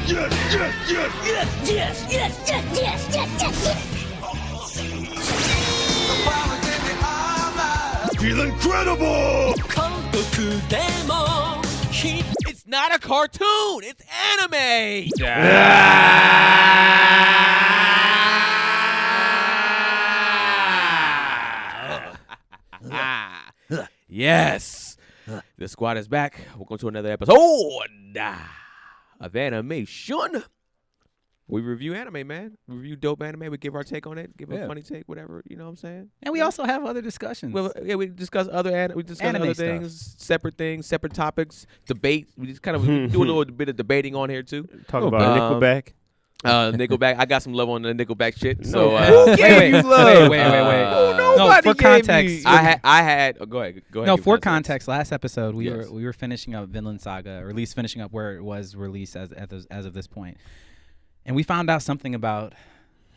Feel incredible! It's not a cartoon. It's anime. Yes. The squad is back. Welcome to another episode of AnimeShun. We review anime, man. We review dope anime. We give our take on it. Give a funny take, whatever. You know what I'm saying? And we also have other discussions. Well, yeah, we discuss other Anime things, separate topics, debate. We just kind of do a little bit of debating on here too. Talk about Nickelback. Nickelback. I got some love on the Nickelback shit. So wait. Oh, No, for context. I had. Go ahead. No, for context. Last episode, we were finishing up Vinland Saga, or at least finishing up where it was released as of this point, and we found out something about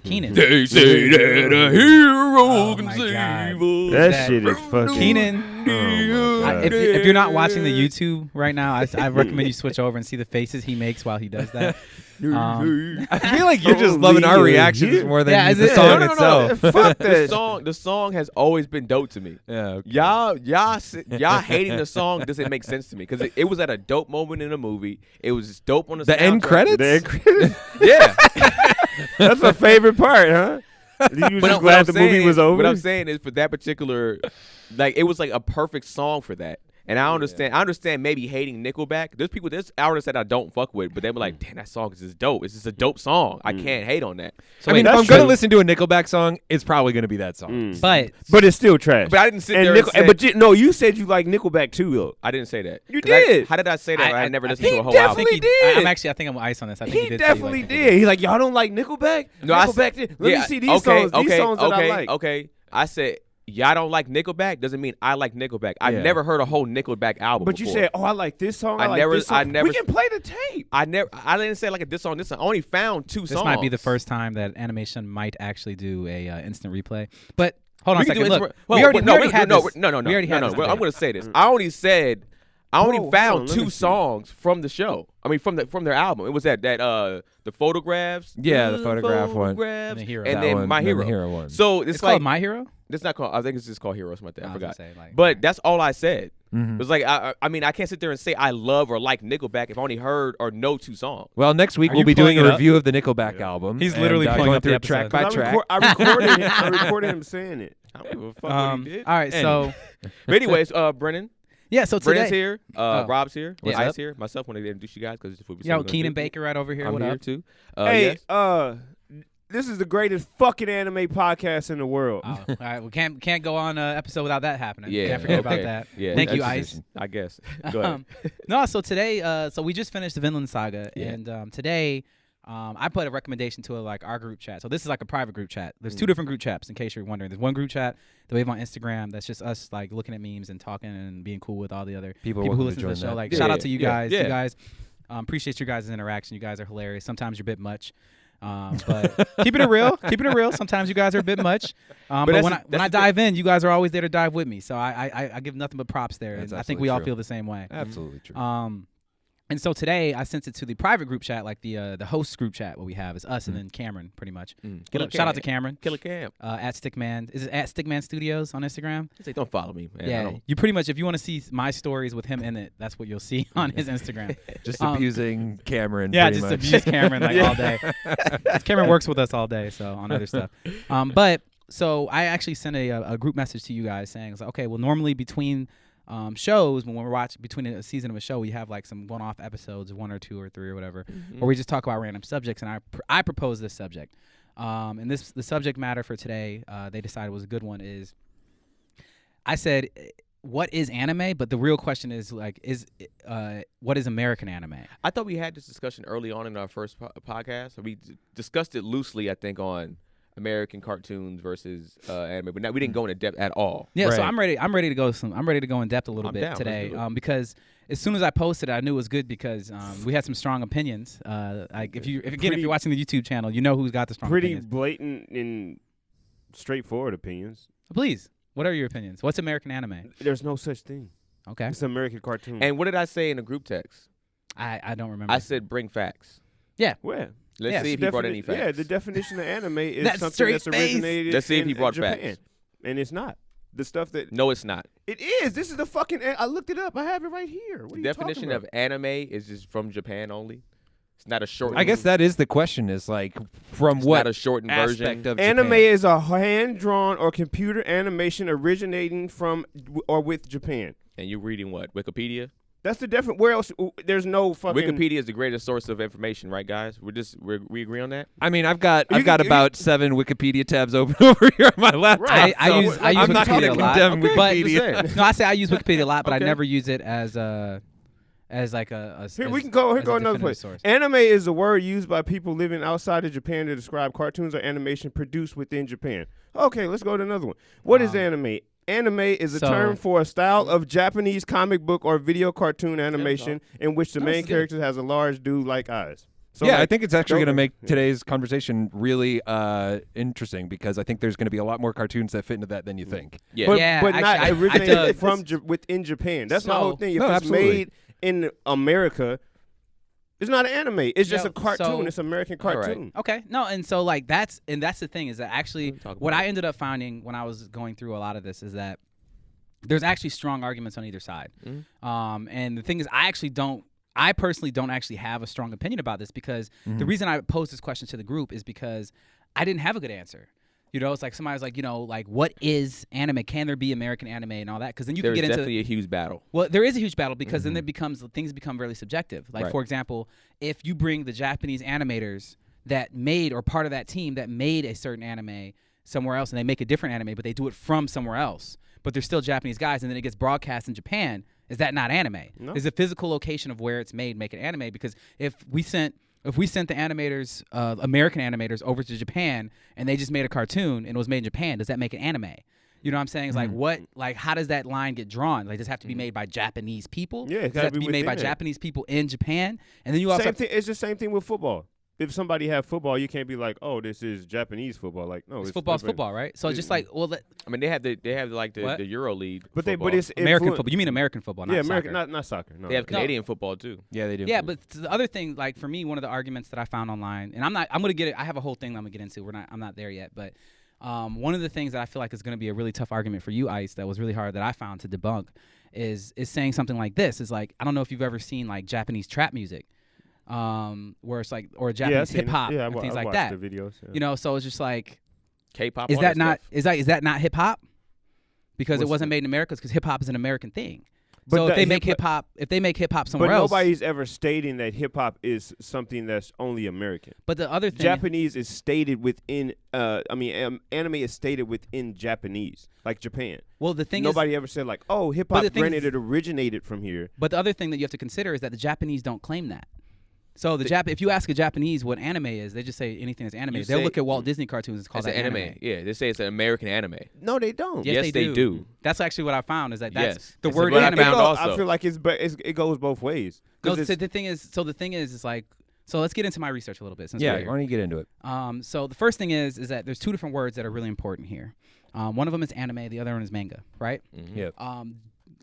Keenan. They say that a hero can my save God. us. That shit is fucking. Keenan. If you're not watching the YouTube right now, I recommend you switch over and see the faces he makes while he does that. I feel like you're just loving our reactions more than the song itself. Fuck that. The song has always been dope to me. Yeah, okay. Y'all hating the song doesn't make sense to me because it was at a dope moment in the movie. It was just dope on the end soundtrack. credits. The end credits? Yeah. That's my favorite part, huh? You were just glad the movie was over? What I'm saying is for that particular, like, it was like a perfect song for that. And I understand. I understand maybe hating Nickelback. There's artists that I don't fuck with, but they were like, "Damn, that song is just dope. It's just a dope song. I can't hate on that." So I mean, if I'm going to listen to a Nickelback song, it's probably going to be that song. But it's still trash. But I didn't sit there and say, you said you like Nickelback too, though. I didn't say that. You did. How did I say that? I never listened he to a whole definitely album. did. I think I'm ice on this. I think He he did definitely say did. He's like, y'all don't like Nickelback? No, Nickelback did. Let me see these songs. These songs that I like. Okay. I said, y'all don't like Nickelback doesn't mean I like Nickelback. I've never heard a whole Nickelback album But you before. said, oh, I like this song. I like never- this song. I never- We can play the tape. I didn't say like this song. I only found two songs. This might be the first time that AnimeShun might actually do a instant replay. But hold on a We can second. do Look, Well, we already had no, this. no. We already had this I'm debate. going to say this. I only Bro, found hold on, let me two see. songs from the show. I mean, from their album. It was that the photographs. Yeah, the photograph one. Photographs, And the Hero. and That then one, My then Hero. the Hero one. So It's it's called like My Hero. it's not called. I think it's just called Hero or something. I was forgot. gonna say, like, But that's all I said. Mhm. It was like I mean I can't sit there and say I love or like Nickelback if I only heard or know two songs. Well, next week Are we'll you be doing pulling a it up? review of the Nickelback album. He's literally and, pulling going up the through episode. track by track. I recorded him saying it. I don't give a fuck what he did. All right, so But anyways, Brennan. yeah, so Brennan's today, here. Rob's here. What's Ice up? here. Myself want to introduce you guys because it's what we yo, Keenan Baker right over here. I'm What here up? too. Hey, yes. this is the greatest fucking anime podcast in the world. Oh, all right, we can't go on an episode without that happening. Yeah, Can't forget okay. about that. Yeah, Thank you, that's Ice. tradition, I guess. Go ahead. No, so today, so we just finished the Vinland Saga, Yeah. and today, I put a recommendation to like our group chat. So this is like a private group chat. There's two different group chats, in case you're wondering. There's one group chat that we have on Instagram that's just us like looking at memes and talking and being cool with all the other People who welcome to listen to the join show. that. Like Yeah, shout out yeah, to you yeah, guys. yeah. You guys appreciate your guys' interaction. You guys are hilarious. Sometimes you're a bit much. But keeping it real. Sometimes you guys are a bit much. But when I dive in, you guys are always there to dive with me. So I give nothing but props there. That's And I think we all absolutely feel the same way. Absolutely true. And so today I sent it to the private group chat, like the host group chat. What we have is us and then Cameron, pretty much. Shout out to Cameron. Killer Cam. At Stickman. Is it at Stickman Studios on Instagram? Say, don't follow me, man. I Yeah. don't- You pretty much, if you want to see my stories with him in it, that's what you'll see on his Instagram. Just abusing Cameron. Yeah, pretty just much. abuse Cameron like all day. Cameron works with us all day, so on other stuff. But so I actually sent a group message to you guys saying, like, okay, well, normally between shows, when we're watching between a season of a show, we have like some one-off episodes, 1 or 2 or 3 or whatever, where we just talk about random subjects. And I proposed this subject, and the subject matter for today, they decided was a good one. Is I said, what is anime? But the real question is like, what is American anime? I thought we had this discussion early on in our first podcast. We discussed it loosely, I think, on American cartoons versus anime, but we didn't go into depth at all. Yeah, Right. so I'm ready to go in depth a little I'm bit down. today, Let's do it. because as soon as I posted it, I knew it was good because we had some strong opinions. Like if you're watching the YouTube channel, you know who's got the strong Pretty opinions. blatant and straightforward opinions. Please, what are your opinions? What's American anime? There's no such thing. Okay, It's an American cartoon. And what did I say in the group text? I don't remember. I said bring facts. Yeah. Where? Let's see if he brought any facts. Yeah, the definition of anime is That something straight that's face. originated Let's see if he in brought Japan. facts. And it's not. The stuff that... No, it's not. It is. This is the fucking... I looked it up. I have it right here. What are The you definition talking of anime is just from Japan only. It's not a short. I guess that is the question. Is like from it's what not a shortened version. aspect of Anime Japan? is a hand-drawn or computer animation originating from or with Japan. And you're reading what? Wikipedia? That's the different. Where else? There's no fucking. Wikipedia is the greatest source of information, right, guys? We agree on that? I mean, I've got about 7 Wikipedia tabs open over here on my laptop. Right. I use I'm not Wikipedia gonna a lot. condemn But Wikipedia. no, I say I use Wikipedia a lot, but Okay. I never use it as like a Here as, we can go. Here as go a another definitive place. source. Anime is a word used by people living outside of Japan to describe cartoons or animation produced within Japan. Okay, let's go to another one. What is anime? Anime is a So- term for a style of Japanese comic book or video cartoon animation in which the No, main it's good. character has a large dude-like eyes. So Yeah, I like, think it's actually going to don't- make yeah. today's conversation really interesting because I think there's going to be a lot more cartoons that fit into that than you think. Yeah. But, Yeah, but not actually, I originated dug- from within Japan. That's my whole So- thing. If No, it's absolutely. made in America, it's not an anime. It's just Yo, a cartoon. so- It's American All right. cartoon. Okay, no, and so like that's the thing is that actually Talk what about I it. ended up finding when I was going through a lot of this is that there's actually strong arguments on either side. And the thing is, I personally don't actually have a strong opinion about this because the reason I posed this question to the group is because I didn't have a good answer. You know, it's like somebody was like, you know, like what is anime? Can there be American anime and all that? Because then you There's can get into definitely a huge battle. well, there is a huge battle because then things become really subjective. Like Right. for example, if you bring the Japanese animators that made or part of that team that made a certain anime somewhere else and they make a different anime, but they do it from somewhere else, but they're still Japanese guys, and then it gets broadcast in Japan, is that not anime? No. Is the physical location of where it's made make it anime? Because if we sent the animators, American animators, over to Japan and they just made a cartoon and it was made in Japan, does that make it anime? You know what I'm saying? It's like how does that line get drawn? Like, does it have to be made by Japanese people? Yeah, does it's it gotta have to be be made by within it. Japanese people in Japan? And then you also Same thing. It's the same thing with football. If somebody have football, you can't be like, oh, this is Japanese football. Like, no, it's football's different. football, right? So it's just like, well, I mean, they have like What? the Euro League. But football. it's American influ- football. You mean American football, not Yeah, American, soccer. not soccer. No, They have no. Canadian football too. Yeah, they do. Yeah, but the other thing, like for me, one of the arguments that I found online, and I'm gonna get it. I have a whole thing that I'm gonna get into. I'm not there yet, but one of the things that I feel like is gonna be a really tough argument for you, Ice, that was really hard that I found to debunk, is saying something like this. Is like, I don't know if you've ever seen like Japanese trap music, where it's like, or Yeah, I've Japanese seen it. hip hop Yeah, and things I like watched that. The videos. Yeah. You know, so it's just like, K-pop. is all that not stuff. is that not hip hop? Because it What's wasn't the- made in America, because hip hop is an American thing. But So if the they make hip- hip hop But somewhere else, nobody's ever stating that hip hop is something that's only American. but the other thing, Japanese is stated within. Anime is stated within Japanese, like Japan. well, the thing is, Nobody ever said like, oh, hip But hop. the thing Granted, is- it originated from here. but the other thing that you have to consider is that the Japanese don't claim that. So if you ask a Japanese what anime is, they just say anything that's anime. You They'll say- look at Walt Disney cartoons and call It's that an anime. Yeah, they say it's an American anime. No, they don't. Yes, Yes, they do. That's actually what I found. Is that that's Yes. the This is word what I anime. found also. I feel like it goes both ways. 'Cause No, it's- so the thing is, it's like, so let's get into my research a little bit. Since Yeah, we're why here. don't you get into it? So the first thing is that there's two different words that are really important here. One of them is anime. The other one is manga. Right? Mhm. Yeah.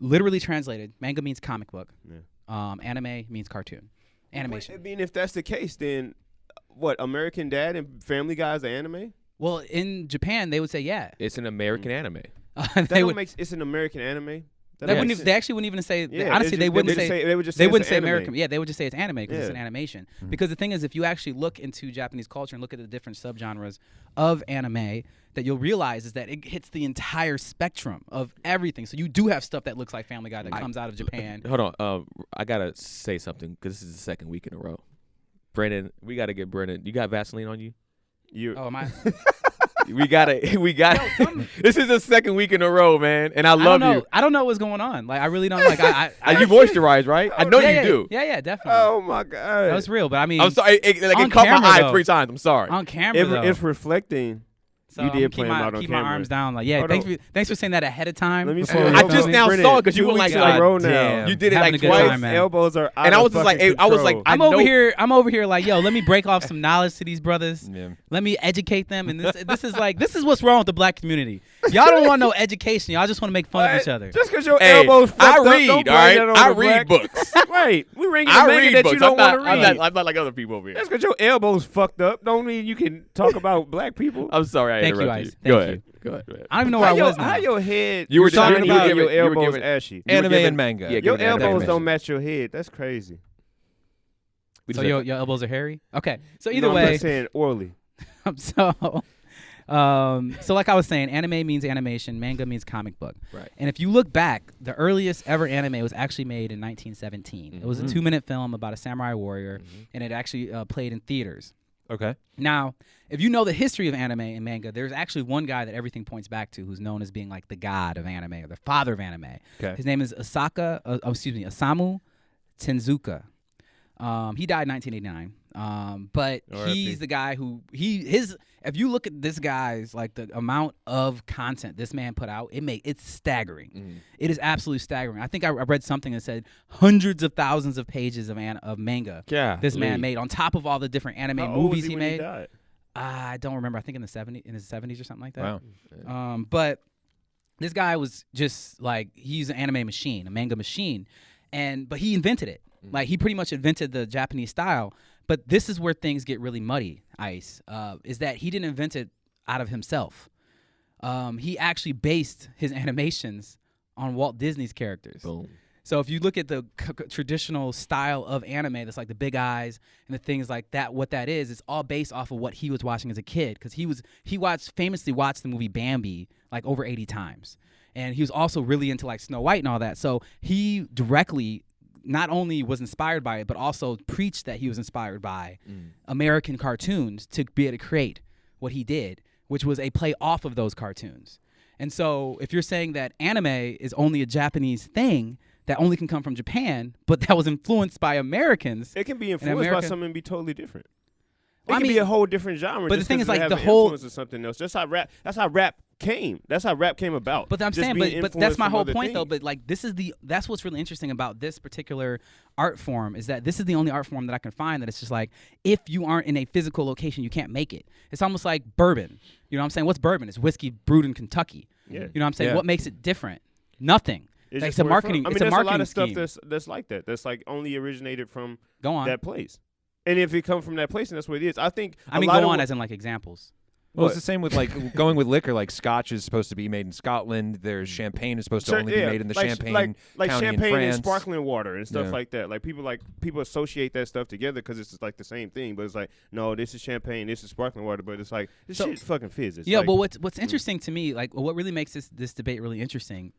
Literally translated, manga means comic book. Yeah. Anime means cartoon, animation. I mean, if that's the case, then what? American Dad and Family Guy is an anime? Well, in Japan, they would say yeah. It's an American anime. That they don't would. make it's an American anime. That They, makes wouldn't, sense. they actually wouldn't even say. Yeah, honestly, they wouldn't say. They would just They say it's wouldn't say anime. American. Yeah, they would just say it's anime because it's an Yeah. animation. Because the thing is, if you actually look into Japanese culture and look at the different subgenres of anime, that you'll realize is that it hits the entire spectrum of everything. So you do have stuff that looks like Family Guy that comes out of Japan. Hold on. I gotta say something because this is the second week in a row. Brennan, we gotta get Brennan. You got Vaseline on you? Oh, am I? We gotta. This is the second week in a row, man, and I love you. I don't know what's going on. Like, I really don't. Like, You moisturize, right? I know yeah, you do. Yeah, definitely. Oh my god. That was real, but I mean, I'm sorry. It on caught my camera, eye though. 3 times. I'm sorry. on camera, though. It's reflecting. So You I'm did keep play 'em out on keep my camera. arms down. Like, yeah, Hold thanks for saying that ahead of time. Let me before see. we I film just it. now Brennan, saw it because you 2 were weeks like, in a row God now. damn. you did it Having like a good twice. time, man. Elbows are out And I of was just like, fucking I was like, control. I'm I over know- here. I'm over here. Like, yo, let me break off some knowledge to these brothers. Yeah. Let me educate them. And this is what's wrong with the black community. Y'all don't want no education. Y'all just want to make fun of each other. Just because your Hey, elbows fucked I up, read, don't all blame right? that on I the read black. books. Right. We ringing I the manga read that books. you don't want to read. I'm not like other people over here. Just because your elbows fucked up don't mean you can talk about black people. I'm sorry I Thank you, interrupted Ice. Go Thank ahead. Go ahead. I don't even know where I was now. How your head? You were talking you were about giving- your you were elbows giving- ashy. You were Anime giving- and manga. Yeah, Your giving that elbows definition. don't match your head. That's crazy. So your elbows are hairy? Okay. So either No, I'm way, just saying orally. so like I was saying, anime means animation, manga means comic book. Right. And if you look back, the earliest ever anime was actually made in 1917. It was a 2-minute film about a samurai warrior, and it actually played in theaters. Okay. Now, if you know the history of anime and manga, there's actually one guy that everything points back to who's known as being like the god of anime or the father of anime. Okay. His name is Osamu Tezuka. He died in 1989. But he's the guy who if you look at this guy's like the amount of content this man put out, it's staggering. It is absolutely staggering. I think I read something that said hundreds of thousands of pages of manga this man made on top of all the different anime movies he made. I don't remember. I think in his 70s or something like that. Wow. But this guy was just like, he's an anime machine, a manga machine, but he invented it. Like he pretty much invented the Japanese style. But this is where things get really muddy, Ice, is that he didn't invent it out of himself. He actually based his animations on Walt Disney's characters. Boom. So if you look at the traditional style of anime, that's like the big eyes and the things like that, what that is, it's all based off of what he was watching as a kid. Because he famously watched the movie Bambi like over 80 times. And he was also really into like Snow White and all that. So he directly not only was inspired by it, but also preached that he was inspired by American cartoons to be able to create what he did, which was a play off of those cartoons. And so if you're saying that anime is only a Japanese thing that only can come from Japan, but that was influenced by Americans. It can be influenced by something and be totally different. It can mean, be a whole different genre. But just the thing is, like it the has an whole influence or something else. That's how rap came. That's how rap came about. But I'm Just saying, being but that's influenced my from whole other point, though. things. But like, that's what's really interesting about this particular art form is that this is the only art form that I can find that it's just like, if you aren't in a physical location, you can't make it. It's almost like bourbon. You know what I'm saying? What's bourbon? It's whiskey brewed in Kentucky. Yeah. You know what I'm saying? Yeah. What makes it different? Nothing. It's Like, just it's a where marketing. from. I mean, It's a there's marketing a lot of scheme. stuff that's like that. That's like only originated from Go on. that place. And if it comes from that place, and that's what it is. I think. I mean, go on as in like examples. Well, it's the same with like going with liquor. Like Scotch is supposed to be made in Scotland. There's champagne is supposed to only be made in the Champagne like County champagne in France. and sparkling water and stuff Yeah. like that. Like people associate that stuff together because it's like the same thing. But it's like, no, this is champagne, this is sparkling water. But it's like this shit fucking fizz. It's Yeah, like, but what's interesting to me, like what really makes this debate really interesting,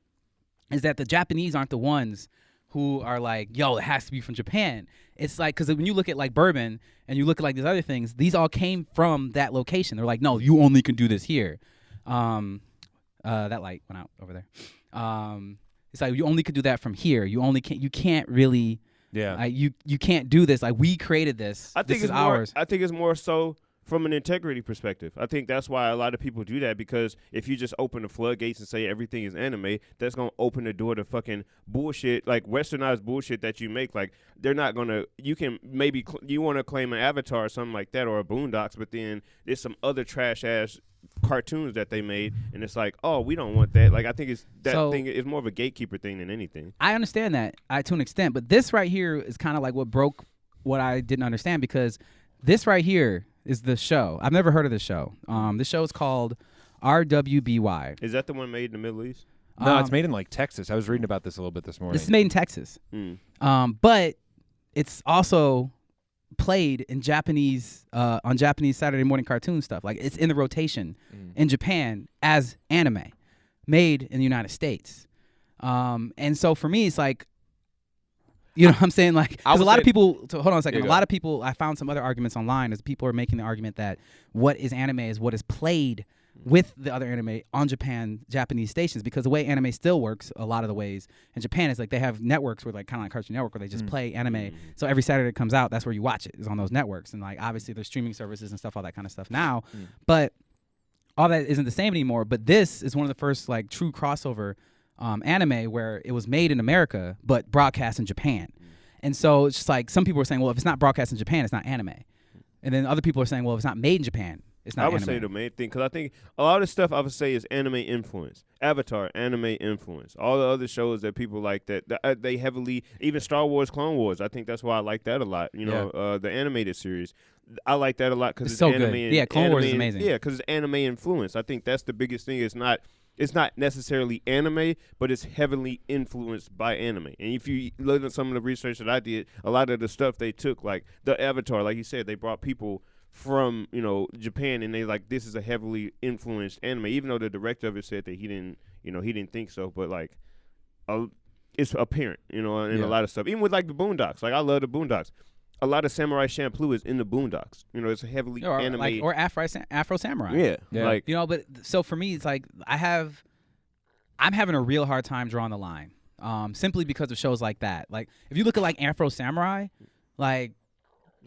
is that the Japanese aren't the ones who are like, yo, it has to be from Japan. It's like, because when you look at like bourbon and you look at like these other things, these all came from that location. They're like, no, you only can do this here. That light went out over there. It's like you only could do that from here. You can't really. Yeah. You can't do this. Like we created this. I think this it's is more. ours. I think it's more so from an integrity perspective. I think that's why a lot of people do that, because if you just open the floodgates and say everything is anime, that's gonna open the door to fucking bullshit, like westernized bullshit that you make. Like they're not gonna. You can maybe you want to claim an Avatar or something like that, or a Boondocks, but then there's some other trash ass cartoons that they made, and it's like, oh, we don't want that. Like I think thing is more of a gatekeeper thing than anything. I understand that to an extent, but this right here is kind of like what broke what I didn't understand, because this right here is the show. I've never heard of this show. This show is called RWBY. Is that the one made in the Middle East? No, it's made in like Texas. I was reading about this a little bit this morning. This is made in Texas. But it's also played in Japanese on Japanese Saturday morning cartoon stuff. Like it's in the rotation in Japan as anime made in the United States. And so for me, it's like, you know what I'm saying? Like, because a lot of people, hold on a second. A lot of people, I found some other arguments online as people are making the argument that what is anime is what is played with the other anime on Japanese stations, because the way anime still works a lot of the ways in Japan is like they have networks where like kind of like Cartoon Network where they just play anime. So every Saturday it comes out, that's where you watch it, is on those networks. And like obviously there's streaming services and stuff, all that kind of stuff now. But all that isn't the same anymore. But this is one of the first like true crossover anime where it was made in America but broadcast in Japan. And so it's just like some people are saying, well, if it's not broadcast in Japan, it's not anime. And then other people are saying, well, if it's not made in Japan, It's not I would anime. say the main thing, because I think a lot of stuff I would say is anime influence. Avatar, anime influence. All the other shows that people like that they heavily, even Star Wars, Clone Wars. I think that's why I like that a lot. You know, the animated series. I like that a lot because it's so anime. good. Yeah, Clone Wars is amazing. Yeah, because it's anime influence. I think that's the biggest thing. It's not necessarily anime, but it's heavily influenced by anime. And if you look at some of the research that I did, a lot of the stuff they took, like the Avatar, like you said, they brought people from Japan, and they like, this is a heavily influenced anime, even though the director of it said that he didn't think so, but like it's apparent in a lot of stuff, even with like the Boondocks. Like I love the Boondocks. A lot of Samurai Champloo is in the Boondocks. It's a heavily anime or Afro Samurai. Yeah. Like but so for me it's like I'm having a real hard time drawing the line, simply because of shows like that. Like if you look at like Afro Samurai, like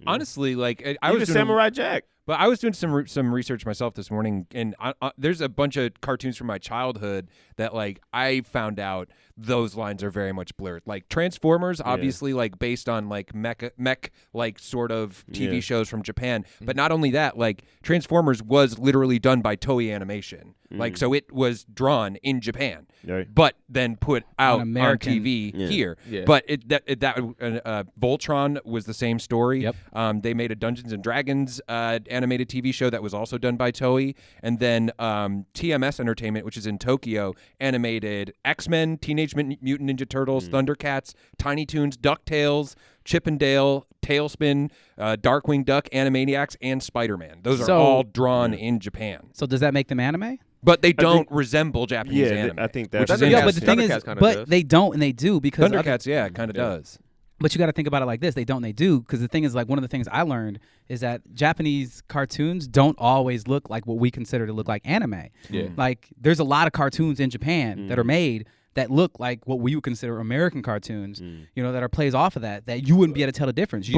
honestly, like I even was doing, Samurai Jack. But I was doing some research myself this morning, and there's a bunch of cartoons from my childhood that like I found out those lines are very much blurred. Like Transformers, obviously, like based on like mech like sort of TV shows from Japan. But not only that, like Transformers was literally done by Toei Animation. Like so, it was drawn in Japan, but then put out on TV here. Yeah. But Voltron was the same story. Yep. They made a Dungeons and Dragons animated TV show that was also done by Toei, and then TMS Entertainment, which is in Tokyo, animated X-Men, Teenage Mutant Ninja Turtles, Thundercats, Tiny Toons, DuckTales, Chip and Dale, Tailspin, Darkwing Duck, Animaniacs, and Spider-Man. Those are all drawn in Japan. So does that make them anime? But they don't resemble Japanese anime. I think that's but the thing is, they don't and they do because Thundercats, kind of does. But you got to think about it like this: they don't, and they do, because the thing is, like one of the things I learned is that Japanese cartoons don't always look like what we consider to look like anime. Yeah. Like there's a lot of cartoons in Japan that are made that look like what we would consider American cartoons. That are plays off of that you wouldn't be able to tell the difference.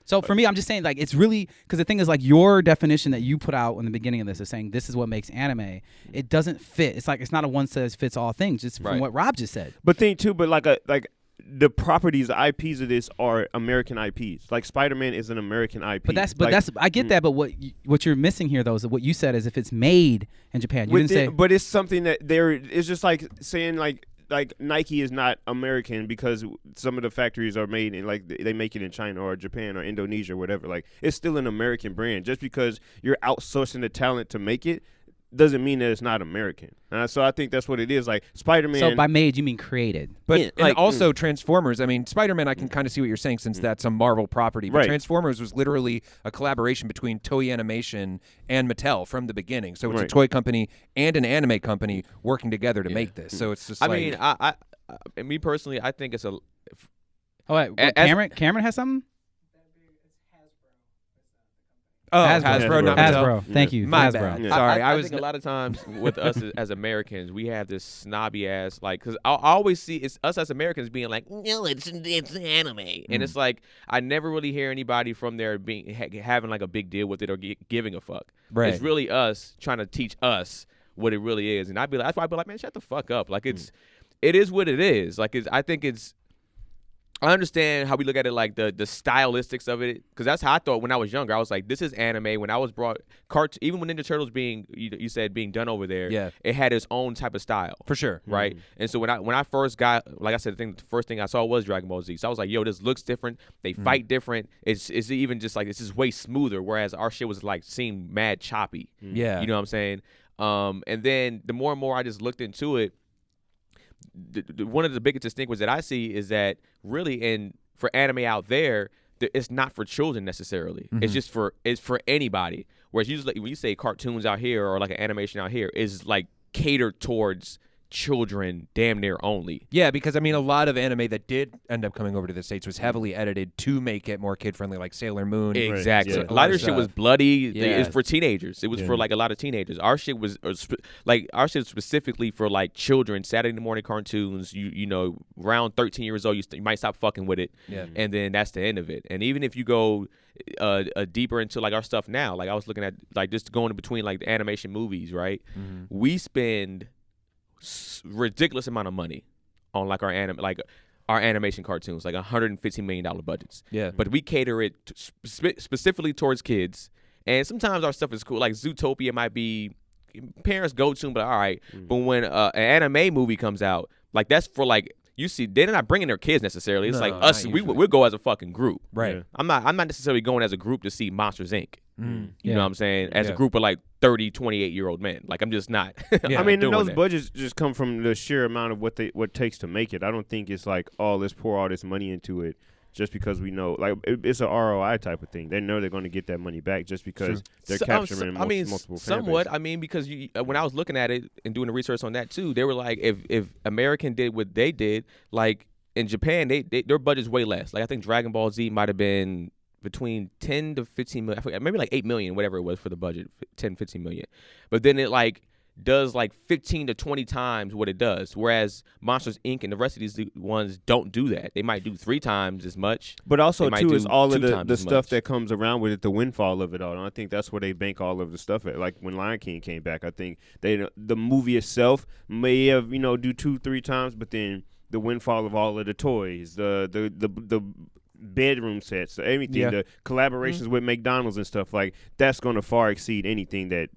So for me, I'm just saying, like, it's really, because the thing is, like, your definition that you put out in the beginning of this is saying this is what makes anime. It doesn't fit. It's like it's not a one size fits all thing. Just from what Rob just said. But the properties, the IPs of this are American IPs. Like Spider-Man is an American IP. But that's I get that. But what you're missing here though is that what you said is if it's made in Japan, you didn't say. But it's something that it's just like saying like Nike is not American because some of the factories are made in like they make it in China or Japan or Indonesia or whatever. Like it's still an American brand. Just because you're outsourcing the talent to make it doesn't mean that it's not American. So I think that's what it is. Like Spider-Man. So by made you mean created. But and also Transformers. I mean, Spider-Man, I can kind of see what you're saying since that's a Marvel property. But Transformers was literally a collaboration between Toei Animation and Mattel from the beginning. So it's a toy company and an anime company working together to make this. So it's just mean, me personally, I think it's a. Cameron has something? Oh, Hasbro, not Mattel. Hasbro. Thank you. My Hasbro. bad. Sorry, I think a lot of times with us as Americans, we have this snobby ass because I always see it's us as Americans being like, no, it's anime, and it's like I never really hear anybody from there having like a big deal with it or giving a fuck. Right. It's really us trying to teach us what it really is, and that's why I'd be like, man, shut the fuck up. Like it is what it is. Like I understand how we look at it, like the stylistics of it, because that's how I thought when I was younger. I was like, this is anime. When I was brought even when Ninja Turtles being you said being done over there, it had its own type of style for sure, right? And so when I first got, like I said, the first thing I saw was Dragon Ball Z. So I was like, yo, this looks different. They fight different. It's even just like this is way smoother, whereas our shit was like seemed mad choppy. Yeah, you know what I'm saying? And then the more and more I just looked into it. One of the biggest distinctions that I see is that really for anime out there, it's not for children necessarily. It's for anybody. Whereas usually when you say cartoons out here or like an animation out here is like catered towards children damn near only. Yeah, because I mean a lot of anime that did end up coming over to the States was heavily edited to make it more kid friendly, like Sailor Moon. Exactly. Yeah. A lot of shit was bloody. Yeah. It's for teenagers. It was for like a lot of teenagers. Our shit was specifically for like children, Saturday morning cartoons. You know, around 13 years old, you might stop fucking with it. Yeah. And then that's the end of it. And even if you go deeper into like our stuff now, like I was looking at like just going between like the animation movies, right? We spend ridiculous amount of money on like our animation cartoons, like $115 million budgets. Yeah, but we cater it specifically towards kids, And sometimes our stuff is cool. Like Zootopia might be parents go to, but all right. But when an anime movie comes out, like that's for like you see, they're not bringing their kids necessarily. It's like us. We'll go as a fucking group. Right. Yeah. I'm not necessarily going as a group to see Monsters Inc. You know what I'm saying? As Yeah. a group of like 30, 28-year-old men. Like I'm just not. Yeah. I mean, doing those that. budgets just come from the sheer amount of what takes to make it. I don't think it's like, oh, let's pour all this money into it just because we know. Like it's an ROI type of thing. They know they're going to get that money back just because they're capturing multiple fan somewhat. bases. I mean, because you, when I was looking at it and doing the research on that too, they were like, if American did what they did, like in Japan, their budget's way less. Like I think Dragon Ball Z might have been between 10 to 15 million, I forget, maybe like 8 million, whatever it was for the budget, 10, 15 million. But then it like does like 15 to 20 times what it does. Whereas Monsters Inc. and the rest of these ones don't do that. They might do 3 times as much. But also, too, is all of 2 times the as stuff much. that comes around with it, the windfall of it all. And I think that's where they bank all of the stuff at. Like when Lion King came back, I think the movie itself may have, do 2-3 times, but then the windfall of all of the toys, the bedroom sets, everything, the collaborations with McDonald's and stuff, like that's going to far exceed anything that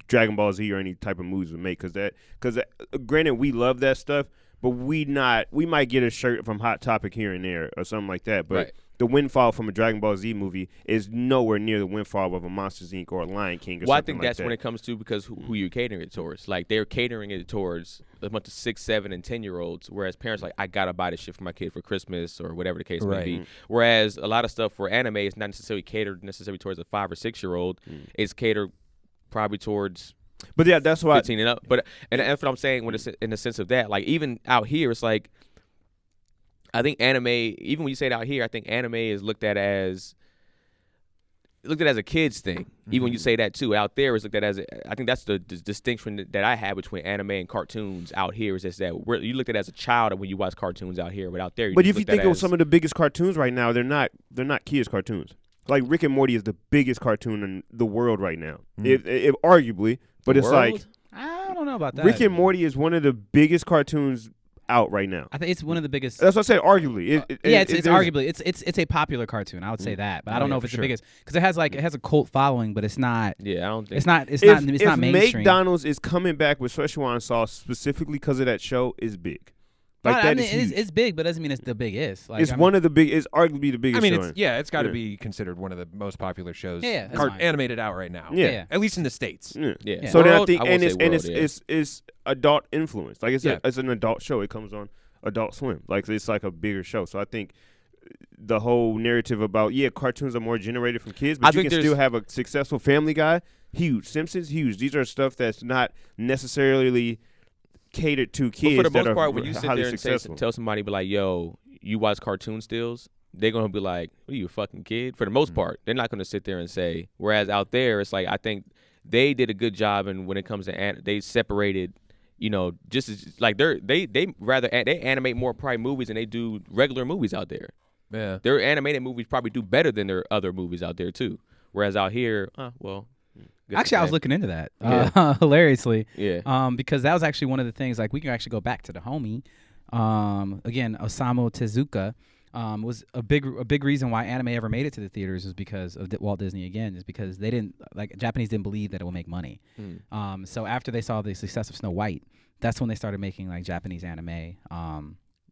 Dragon Ball Z or any type of movies would make. Because granted, we love that stuff, but we might get a shirt from Hot Topic here and there or something like that. But the windfall from a Dragon Ball Z movie is nowhere near the windfall of a Monsters Inc. or a Lion King or Well, I something think like that's that. when it comes to because who you're catering it towards. Like they're catering it towards a bunch of 6, 7, and 10-year-olds, whereas parents are like, I gotta buy this shit for my kid for Christmas or whatever the case may be. Whereas a lot of stuff for anime is not necessarily catered towards a 5 or 6-year-old. It's catered probably towards. But yeah, that's why 15 and up. But and that's what I'm saying when it's in the sense of that. Like even out here, it's like I think anime. Even when you say it out here, I think anime is looked at as a kid's thing. Even when you say that too, out there is looked at as I think that's the distinction that I have between anime and cartoons out here is just that you look at it as a child when you watch cartoons out here, but out there. But if you think of some of the biggest cartoons right now, they're not kids' cartoons. Like Rick and Morty is the biggest cartoon in the world right now. If arguably, but it's like I don't know about that. Rick and Morty is one of the biggest cartoons out right now. I think it's one of the biggest. That's what I said. Arguably, it's arguably it's a popular cartoon. I would say that, but I don't know if it's the biggest because it has a cult following, but it's not. Yeah, I don't think it's not if mainstream. McDonald's is coming back with Szechuan sauce specifically because of that show is big. Like I mean, it's big, but doesn't mean it's the biggest. Like, it's one of the big. It's arguably the biggest. I mean, show it's got to be considered one of the most popular shows. Yeah, that's fine. Animated out right now. Yeah. At least in the States. Yeah. Yeah. So then I World, think, I won't say world, it's adult influence. Like I said, Yeah. it's an adult show. It comes on Adult Swim. Like it's like a bigger show. So I think the whole narrative about cartoons are more generated from kids, but you can still have a successful Family Guy. Huge. Simpsons. Huge. These are stuff that's not necessarily catered to kids. But for the that most are part, when you sit highly there and successful. tell somebody, be like, yo, you watch cartoon stills, they're going to be like, what are you, a fucking kid? For the most part, they're not going to sit there and say, whereas out there, it's like, I think they did a good job, and when it comes to, they separated, just as, like, they animate more probably movies than they do regular movies out there. Yeah. Their animated movies probably do better than their other movies out there, too. Whereas out here, Actually, I was looking into that hilariously. Yeah. Because that was actually one of the things. Like we can actually go back to the homie. Again, Osamu Tezuka was a big reason why anime ever made it to the theaters was because of Walt Disney. Again, is because they didn't Japanese didn't believe that it would make money. So after they saw the success of Snow White, that's when they started making like Japanese anime.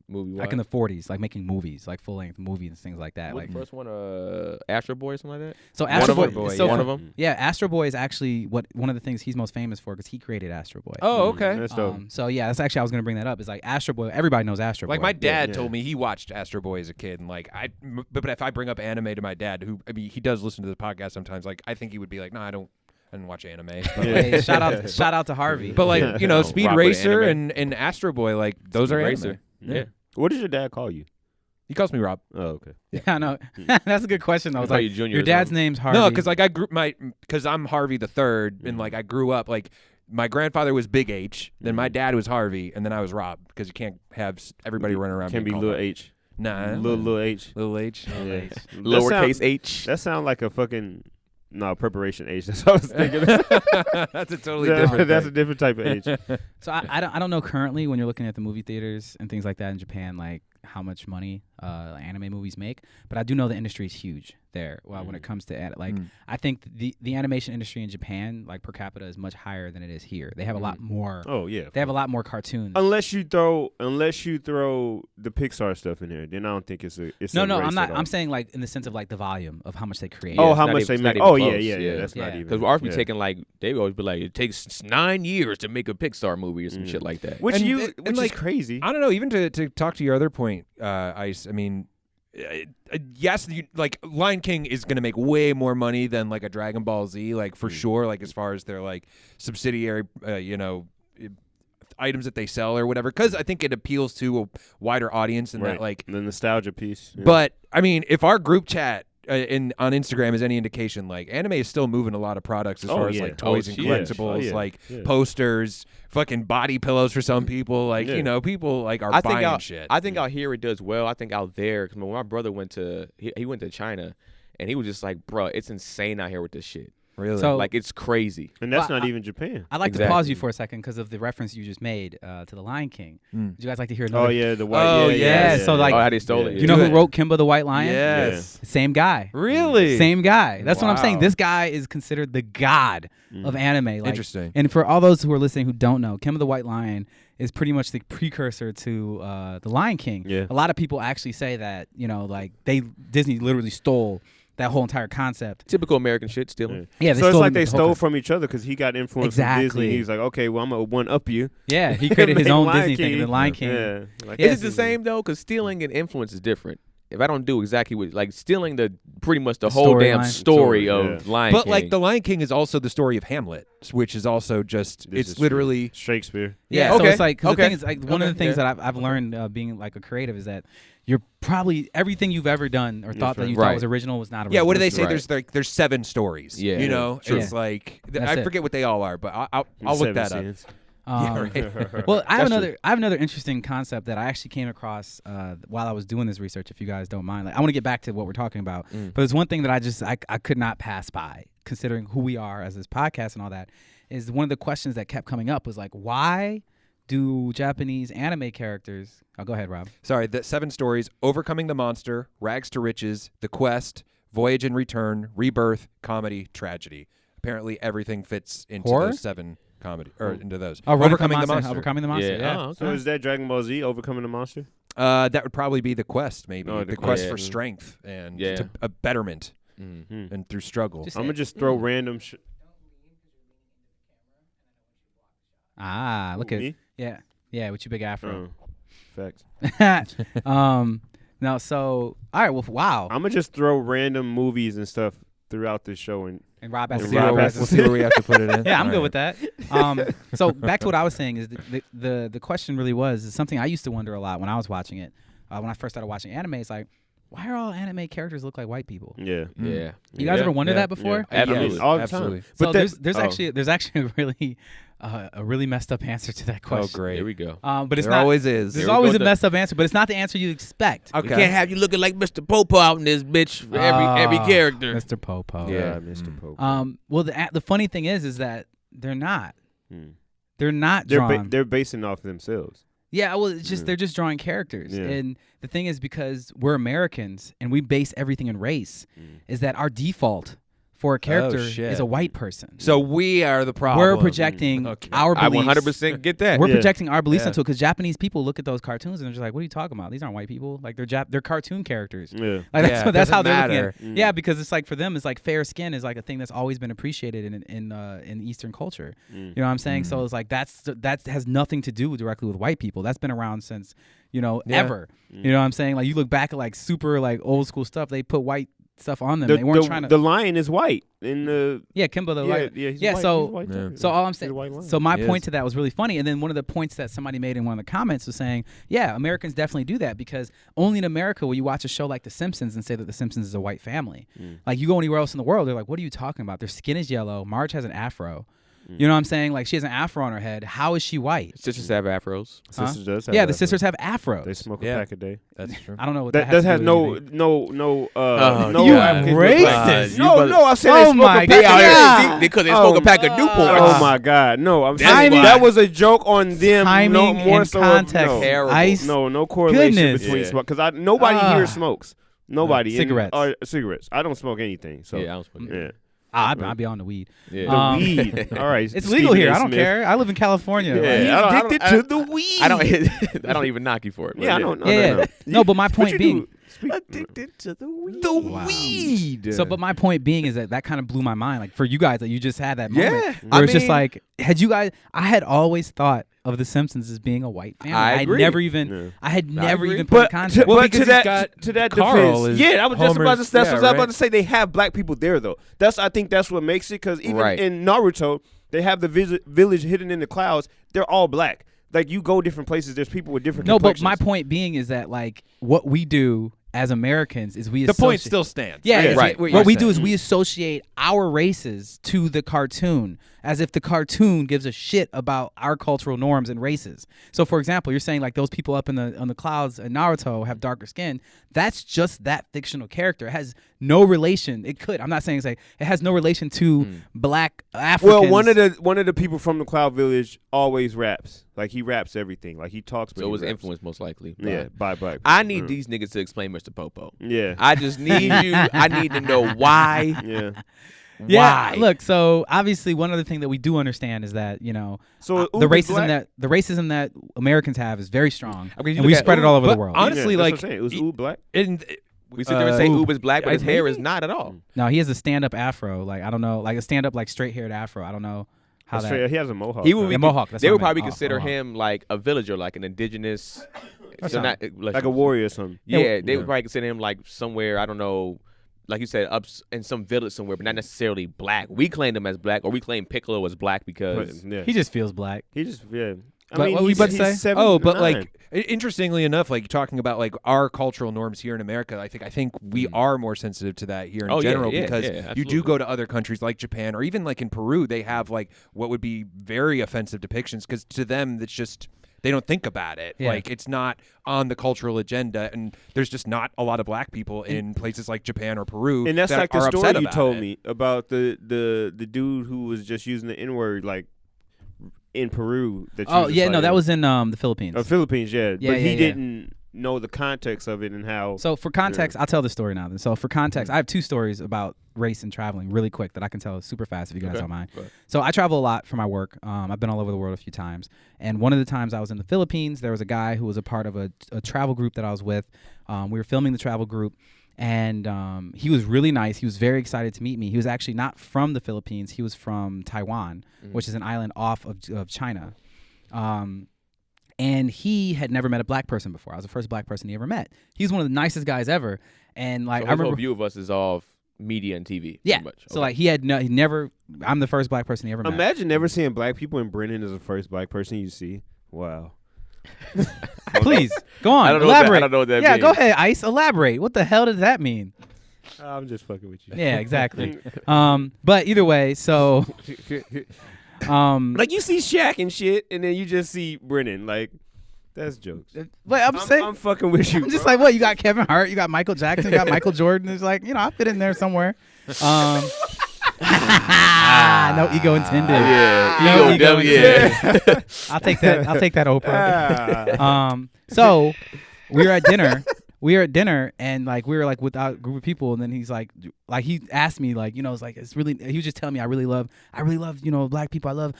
Movie like in the 40s, like making movies, like full-length movies and things like that. What Like the first one, Astro Boy or something like that? So Astro one Boy, of them. One of them. Yeah, Astro Boy is actually one of the things he's most famous for because he created Astro Boy. Oh, okay. That's dope. So yeah, that's actually I was gonna bring that up. Is like Astro Boy. Everybody knows Astro Boy. Like my dad Yeah. told me he watched Astro Boy as a kid, and like but if I bring up anime to my dad, who I mean he does listen to the podcast sometimes, like I think he would be like, no, I didn't watch anime. But, Hey, shout out to Harvey. but like Speed Rock with Racer anime. and Astro Boy, like those Speed are Racer. anime. Yeah. What does your dad call you? He calls me Rob. Oh, okay. yeah, I know. That's a good question. I was call like, you Junior your or dad's something. name's Harvey. No, because like because I'm Harvey the third, and like I grew up like my grandfather was Big H, then my dad was Harvey, and then I was Rob because you can't have everybody running around. Can be being called little Rob. H. Nah, Little H. Little H. Yeah. Lowercase h. That sound like a fucking preparation H. That's what I was thinking. That's a totally different. That's a thing. different type of H. So I don't know currently when you're looking at the movie theaters and things like that in Japan, like how much money anime movies make. But I do know the industry is huge. there when it comes to I think the animation industry in Japan, like per capita, is much higher than it is here. They have a lot more. Oh yeah, they have a lot more cartoons. Unless you throw the Pixar stuff in there, then I don't think it's a no. race I'm not. at all. I'm saying like in the sense of like the volume of how much they create. Oh, it's how not much even- they it's not make? even Oh close. yeah. That's not Yeah. even Because ours be yeah. taking like they always be like it takes 9 years to make a Pixar movie or some shit like that. Which And which is like, crazy. I don't know. Even to talk to your other point, Ice. I mean, yes, like Lion King is going to make way more money than like a Dragon Ball Z, like for sure. Like as far as their like subsidiary, items that they sell or whatever. Because I think it appeals to a wider audience and Right. that like. The nostalgia piece. Yeah. But I mean, if our group chat on Instagram is any indication, like anime is still moving a lot of products as Oh, far as yeah. like toys and yeah. collectibles, Oh, yeah. like Yeah. posters, fucking body pillows for some people. Like Yeah. people like are I think buying out, shit. I think out here it does well. I think out there, because when my brother went to he went to China, and he was just like, bro, it's insane out here with this shit. really. So- Like it's crazy. and that's Well, not even Japan. I'd like Exactly. to pause you for a second because of the reference you just made to the Lion King. Would you guys like to hear another? Oh yeah, the white. Oh, yeah, yeah. So, like- Oh, how they stole it. Do you know who wrote Kimba the White Lion? yes. Same guy. Really? Same guy. That's what I'm saying. Wow. This guy is considered the god of anime. Like, Interesting. And for all those who are listening who don't know, Kimba the White Lion is pretty much the precursor to the Lion King. Yeah. A lot of people actually say that like Disney literally stole that whole entire concept. Typical American shit, stealing. Yeah, So it's like the they whole stole concept. from each other because he got influenced Exactly. from Disney. He's like, okay, well I'm gonna one up you. Yeah, he created his Make own Lion Disney thing, and then Lion King. Yeah. Like, Yeah, Is it the same though? Because stealing and influence is different. If I don't do exactly what, like stealing pretty much the whole damn storyline. story Story, of yeah. Lion But King. like the Lion King is also the story of Hamlet, which is also just This it's is literally Shakespeare. Yeah, Yeah. so Okay. it's like 'cause the Okay. thing is like one of the things Yeah. that I've learned being like a creative is that you're probably everying you've ever done or thought that you Right. thought was original was not original. yeah. What do they say? Right. There's 7 stories. Yeah. you know, True. it's like That's I it. forget what they all are, but I'll look Seven that up. sins. Yeah, right. Well, I have That's another interesting concept that I actually came across while I was doing this research. If you guys don't mind, like I want to get back to what we're talking about, but there's one thing that I could not pass by, considering who we are as this podcast and all that. Is one of the questions that kept coming up was like, why do Japanese anime characters? Oh, go ahead, Rob. Sorry, the 7 stories: Overcoming the Monster, Rags to Riches, The Quest, Voyage and Return, Rebirth, Comedy, Tragedy. Apparently, everything fits into Horror? those 7 comedy or into those. Oh, Overcoming the Monster. Overcoming the monster. yeah. Yeah. Oh, okay. So is that Dragon Ball Z overcoming the monster? That would probably be The Quest, maybe. Oh, the The quest Quest. for strength and Yeah. to a betterment Mm. and through struggle. Just- I'm gonna just throw random shit. Ah, look at Me? yeah, with your big afro. Facts. No, so all right, well, wow. I'm gonna just throw random movies and stuff throughout the show and And Rob has And to Rob zero has us. We'll see where we have to put it in. Yeah, I'm All good right. with that. So back to what I was saying is the question really was is something I used to wonder a lot when I was watching it. When I first started watching anime, it's like, why are all anime characters look like white people? yeah. Yeah. You guys Yeah, ever wondered yeah, that before? Yeah. Absolutely. All the Absolutely. time. So But there's that- there's actually a really messed up answer to that Oh, question. great. Here we go. But it's There not. always is. There's Here we always go a with messed up answer, but it's not the answer you expect. Okay. We can't have you looking like Mr. Popo out in this bitch for every Ah, character. Mr. Popo. Yeah, Mm. Mr. Pope. Well, the funny thing is that they're not. Hmm. They're not They're drawn. they're basing off themselves. Yeah, well, it's just Yeah. they're just drawing characters, Yeah. and the thing is because we're Americans and we base everything in race, is that our default for a character shit. is a white person. So we are the problem. We're projecting Okay. our I beliefs. 100% get that. We're Yeah. projecting our beliefs Yeah. into it because Japanese people look at those cartoons and they're just like, "What are you talking about? These aren't white people. Like they're cartoon characters." Yeah. Like Yeah, that's how doesn't they're looking at matter. it. Yeah, because it's like for them, it's like fair skin is like a thing that's always been appreciated in Eastern culture. You know what I'm saying? So it's like that has nothing to do directly with white people. That's been around since Yeah. ever. You know what I'm saying? Like you look back at like super like old school stuff, they put white stuff on them. The, they weren't the, trying to. the lion is white in the Kimba the light. yeah, he's Yeah, white, so- he's white Yeah. too. So all I'm He's a saying, white lion. so my He point is. to that was really funny. And then one of the points that somebody made in one of the comments was saying, yeah, Americans definitely do that because only in America will you watch a show like The Simpsons and say that The Simpsons is a white family. Like you go anywhere else in the world, they're like, what are you talking about? Their skin is yellow. Marge has an afro. You know what I'm saying? Like she has an afro on her head. How is she white? Sisters have afros. sisters does have Yeah, the afro. sisters have afros. They smoke Yeah. a pack a day. That's true. I don't know what That that has to do with anything. no you Africans racist. look like- You No, must- no, I said Oh they smoke my a They pack out a here day. God. because they smoke a pack of Newports. Oh my God, no! I'm That's saying why. that was a joke on them. Timing no more and so context. Of, Terrible. Ice. no correlation Goodness. between Yeah. smoke because nobody here smokes. Nobody. Cigarettes. Or cigarettes. I don't smoke anything. So Yeah, I don't smoke. yeah. I'd be on the weed. Yeah. The weed. All right. It's legal Stephen here. A. I don't Smith. care. I live in California. Yeah, Like, I don't- addicted to the weed. I don't even knock you for it. but Yeah, I don't know. yeah. No, but my point being. Addicted to the weed. Wow. weed. So, but my point being is that kind of blew my mind. Like for you guys, that you just had that moment. Yeah, Where I it's just mean- like, had you guys? I had always thought of The Simpsons as being a white family. I had agree. never even. Yeah. I had never agree. even put the But concept. Well, but because to he's that got to that Carl defense, is yeah, I was just about to. Homer's- That's yeah, what I was about right. to say. They have black people there though. I think that's what makes it. Because even Right. in Naruto, they have the village hidden in the clouds. They're all black. Like you go different places, there's people with different. No, but complexions. my point being is that like what we do as Americans is we The point associate- still stands. Yeah, Yeah, it's- right. What you're we do saying. is we associate our races to the cartoon as if the cartoon gives a shit about our cultural norms and races. So, for example, you're saying like those people up in the clouds in Naruto have darker skin. That's just that fictional character. It has no relation. It could. I'm not saying it's like it has no relation to black Africans. Well, one of the people from the Cloud Village always raps. Like he raps everything. Like he talks. But So it he was raps. influenced most likely. Yeah, by black. I people. need these niggas to explain Mr. Popo. Yeah. I just need you. I need to know why. Yeah. Yeah, Why? look. So obviously, one other thing that we do understand is that So the Uber's racism black? that Americans have is very strong, I mean, you and look we at spread it all over the but world. honestly, Yeah, that's like what I'm saying. It was Ube black. and We sit there and say Oob. Uber's black, but I his hair think- is not at all. No, he has a stand-up afro. Like I don't know, like a stand-up like straight-haired afro. I don't know how That's that. straight. He has a mohawk. He would though. be, Yeah, mohawk, that's they what would I meant. probably consider Mohawk. him like a villager, like an indigenous. So not like a warrior or something. Yeah, they Yeah. would probably consider him like somewhere, I don't know, like you said, in some village somewhere, but not necessarily black. We claim him as black, or we claim Piccolo as black But, because yeah. He just feels black. He just I But mean, what were you about to say? 7, Oh, but 9. like interestingly enough, like talking about like our cultural norms here in America, I think we are more sensitive to that here in Oh, yeah, general yeah, because yeah, you do absolutely. go to other countries like Japan or even like in Peru, they have like what would be very offensive depictions because to them it's just they don't think about it. Yeah. Like it's not on the cultural agenda, and there's just not a lot of black people in places like Japan or Peru. And that's that like the are story upset you about told it. me about the dude who was just using the N word like in Peru. That you Oh was yeah, just no, like, that was in the Philippines. Philippines. Yeah, Yeah, but he yeah. didn't know the context of it and how. So for context, I'll tell the story now. Then, so for context, Mm-hmm. I have two stories about race and traveling, really quick, that I can tell super fast if you guys Okay. don't mind. Go ahead. So I travel a lot for my work. I've been all over the world a few times, and one of the times I was in the Philippines, there was a guy who was a part of a travel group that I was with. We were filming the travel group, and he was really nice. He was very excited to meet me. He was actually not from the Philippines. He was from Taiwan, which is an island off of China. And he had never met a black person before. I was the first black person he ever met. He's one of the nicest guys ever. And like so I his remember, whole view of us is off media and TV. yeah. pretty much. So like he never. I'm the first black person he ever met. Imagine never seeing black people, and Brennan is the first black person you see. Wow. Please go on. I don't know what that- I elaborate. don't know what that yeah, means. go ahead, Ice. Elaborate. What the hell does that mean? I'm just fucking with you. Yeah, exactly. But either way, so Like you see Shaq and shit, and then you just see Brennan. Like that's jokes. but I'm saying. I'm fucking with you. I'm just bro. like, what? You got Kevin Hart, you got Michael Jackson, you got Michael Jordan. It's like, I fit in there somewhere. No ego intended. Yeah, No ego yeah. I'll take that. I'll take that, Oprah. Ah. So we were at dinner. And like we were like with a group of people, and then he's like he asked me like, it's like it's really. He was just telling me I really love black people. I love